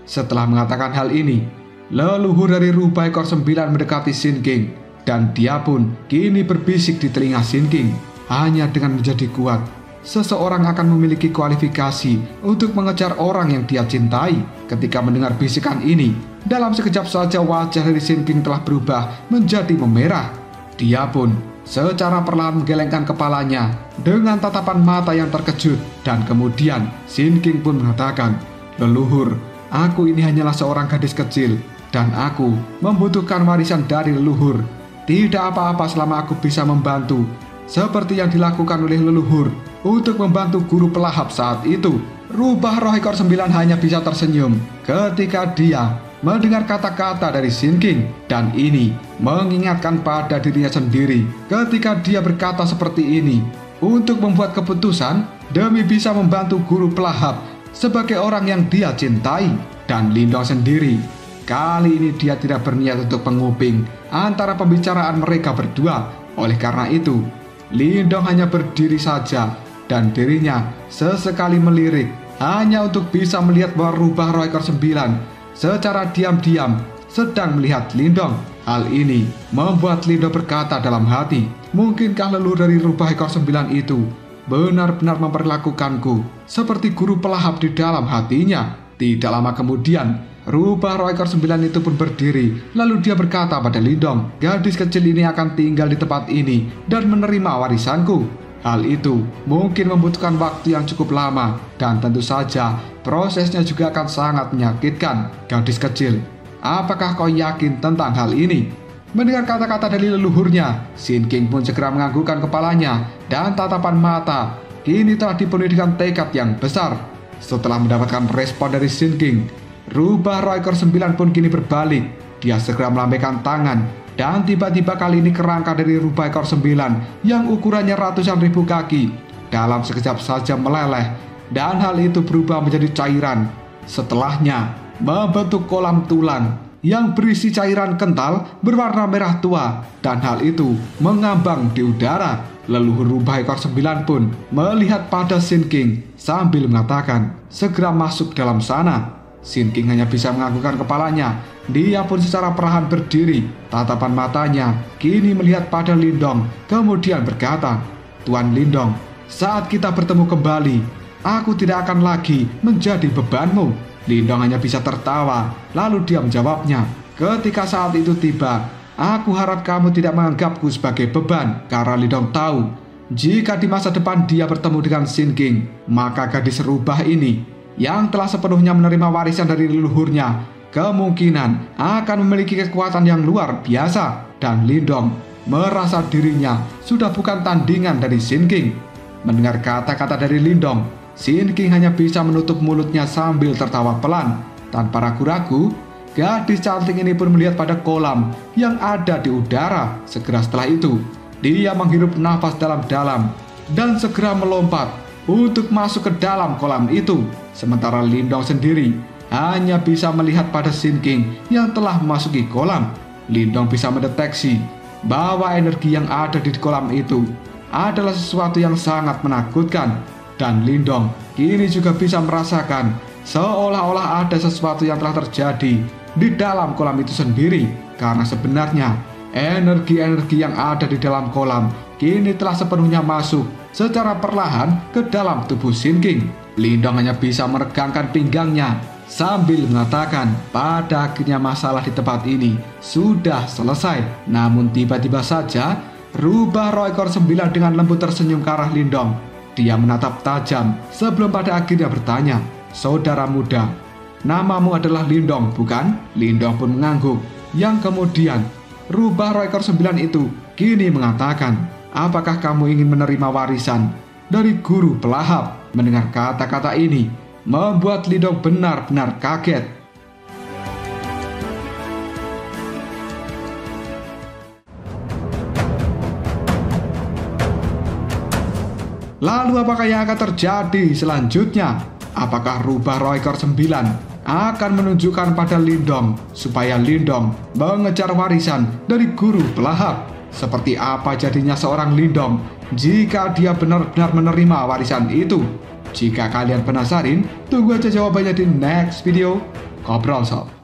Setelah mengatakan hal ini, leluhur dari rubah ekor 9 mendekati Shin King, dan dia pun kini berbisik di telinga Shin King. Hanya dengan menjadi kuat, seseorang akan memiliki kualifikasi untuk mengejar orang yang dia cintai. Ketika mendengar bisikan ini, dalam sekejap saja wajah dari Shin King telah berubah menjadi memerah. Dia pun secara perlahan menggelengkan kepalanya dengan tatapan mata yang terkejut. Dan kemudian Shin King pun mengatakan, "Leluhur, aku ini hanyalah seorang gadis kecil dan aku membutuhkan warisan dari leluhur. Tidak apa-apa selama aku bisa membantu seperti yang dilakukan oleh leluhur untuk membantu guru pelahap saat itu." Rubah roh ekor 9 hanya bisa tersenyum ketika dia mendengar kata-kata dari Shin King, dan ini mengingatkan pada dirinya sendiri ketika dia berkata seperti ini untuk membuat keputusan demi bisa membantu guru pelahap sebagai orang yang dia cintai. Dan Lindong sendiri, kali ini dia tidak berniat untuk menguping antara pembicaraan mereka berdua. Oleh karena itu, Lindong hanya berdiri saja dan dirinya sesekali melirik hanya untuk bisa melihat bahwa rubah roh ekor 9 secara diam-diam sedang melihat Lindong. Hal ini membuat Lindong berkata dalam hati, "Mungkinkah leluhur dari rubah ekor 9 itu benar-benar memperlakukanku seperti guru pelahap di dalam hatinya?" Tidak lama kemudian, rubah roh ekor 9 itu pun berdiri. Lalu dia berkata pada Lindong, "Gadis kecil ini akan tinggal di tempat ini dan menerima warisanku. Hal itu mungkin membutuhkan waktu yang cukup lama, dan tentu saja prosesnya juga akan sangat menyakitkan. Gadis kecil, apakah kau yakin tentang hal ini?" Mendengar kata-kata dari leluhurnya, Shin King pun segera menganggukkan kepalanya, dan tatapan mata kini telah dipenuhi dengan tekad yang besar. Setelah mendapatkan respon dari Shin King, rubah roh ekor 9 pun kini berbalik. Dia segera melambaikan tangan, dan tiba-tiba kali ini kerangka dari rubah ekor 9 yang ukurannya ratusan ribu kaki dalam sekejap saja meleleh dan hal itu berubah menjadi cairan. Setelahnya, membentuk kolam tulang yang berisi cairan kental berwarna merah tua, dan hal itu mengambang di udara. Leluhur rubah ekor 9 pun melihat pada Sin King sambil mengatakan, "Segera masuk dalam sana." Sin King hanya bisa menganggukkan kepalanya. Dia pun secara perlahan berdiri. Tatapan matanya kini melihat pada Lindong, kemudian berkata, "Tuan Lindong, saat kita bertemu kembali, aku tidak akan lagi menjadi bebanmu." Lindong hanya bisa tertawa, lalu dia menjawabnya, "Ketika saat itu tiba, aku harap kamu tidak menganggapku sebagai beban." Karena Lindong tahu, jika di masa depan dia bertemu dengan Sin King, maka gadis rubah ini yang telah sepenuhnya menerima warisan dari leluhurnya, kemungkinan akan memiliki kekuatan yang luar biasa. Dan Lindong merasa dirinya sudah bukan tandingan dari Sin King. Mendengar kata-kata dari Lindong, Sin King hanya bisa menutup mulutnya sambil tertawa pelan. Tanpa ragu-ragu, gadis cantik ini pun melihat pada kolam yang ada di udara. Segera setelah itu, dia menghirup nafas dalam-dalam dan segera melompat untuk masuk ke dalam kolam itu. Sementara Lindong sendiri hanya bisa melihat pada Sin King yang telah memasuki kolam. Lindong bisa mendeteksi bahwa energi yang ada di kolam itu adalah sesuatu yang sangat menakutkan. Dan Lindong kini juga bisa merasakan seolah-olah ada sesuatu yang telah terjadi di dalam kolam itu sendiri. Karena sebenarnya energi-energi yang ada di dalam kolam kini telah sepenuhnya masuk secara perlahan ke dalam tubuh Sin King. Lindong hanya bisa meregangkan pinggangnya sambil mengatakan pada akhirnya masalah di tempat ini sudah selesai. Namun tiba-tiba saja rubah roh ekor 9 dengan lembut tersenyum ke arah Lindong. Dia menatap tajam sebelum pada akhirnya bertanya, "Saudara muda, namamu adalah Lindong, bukan?" Lindong pun mengangguk. Yang kemudian rubah roh ekor 9 itu kini mengatakan, "Apakah kamu ingin menerima warisan dari guru pelahap?" Mendengar kata-kata ini membuat Lindong benar-benar kaget. Lalu apakah yang akan terjadi selanjutnya? Apakah rubah roh ekor 9 akan menunjukkan pada Lindong supaya Lindong mengejar warisan dari guru pelahap? Seperti apa jadinya seorang Lindong jika dia benar-benar menerima warisan itu? Jika kalian penasaran, tunggu aja jawabannya di next video. Ngobrol sob.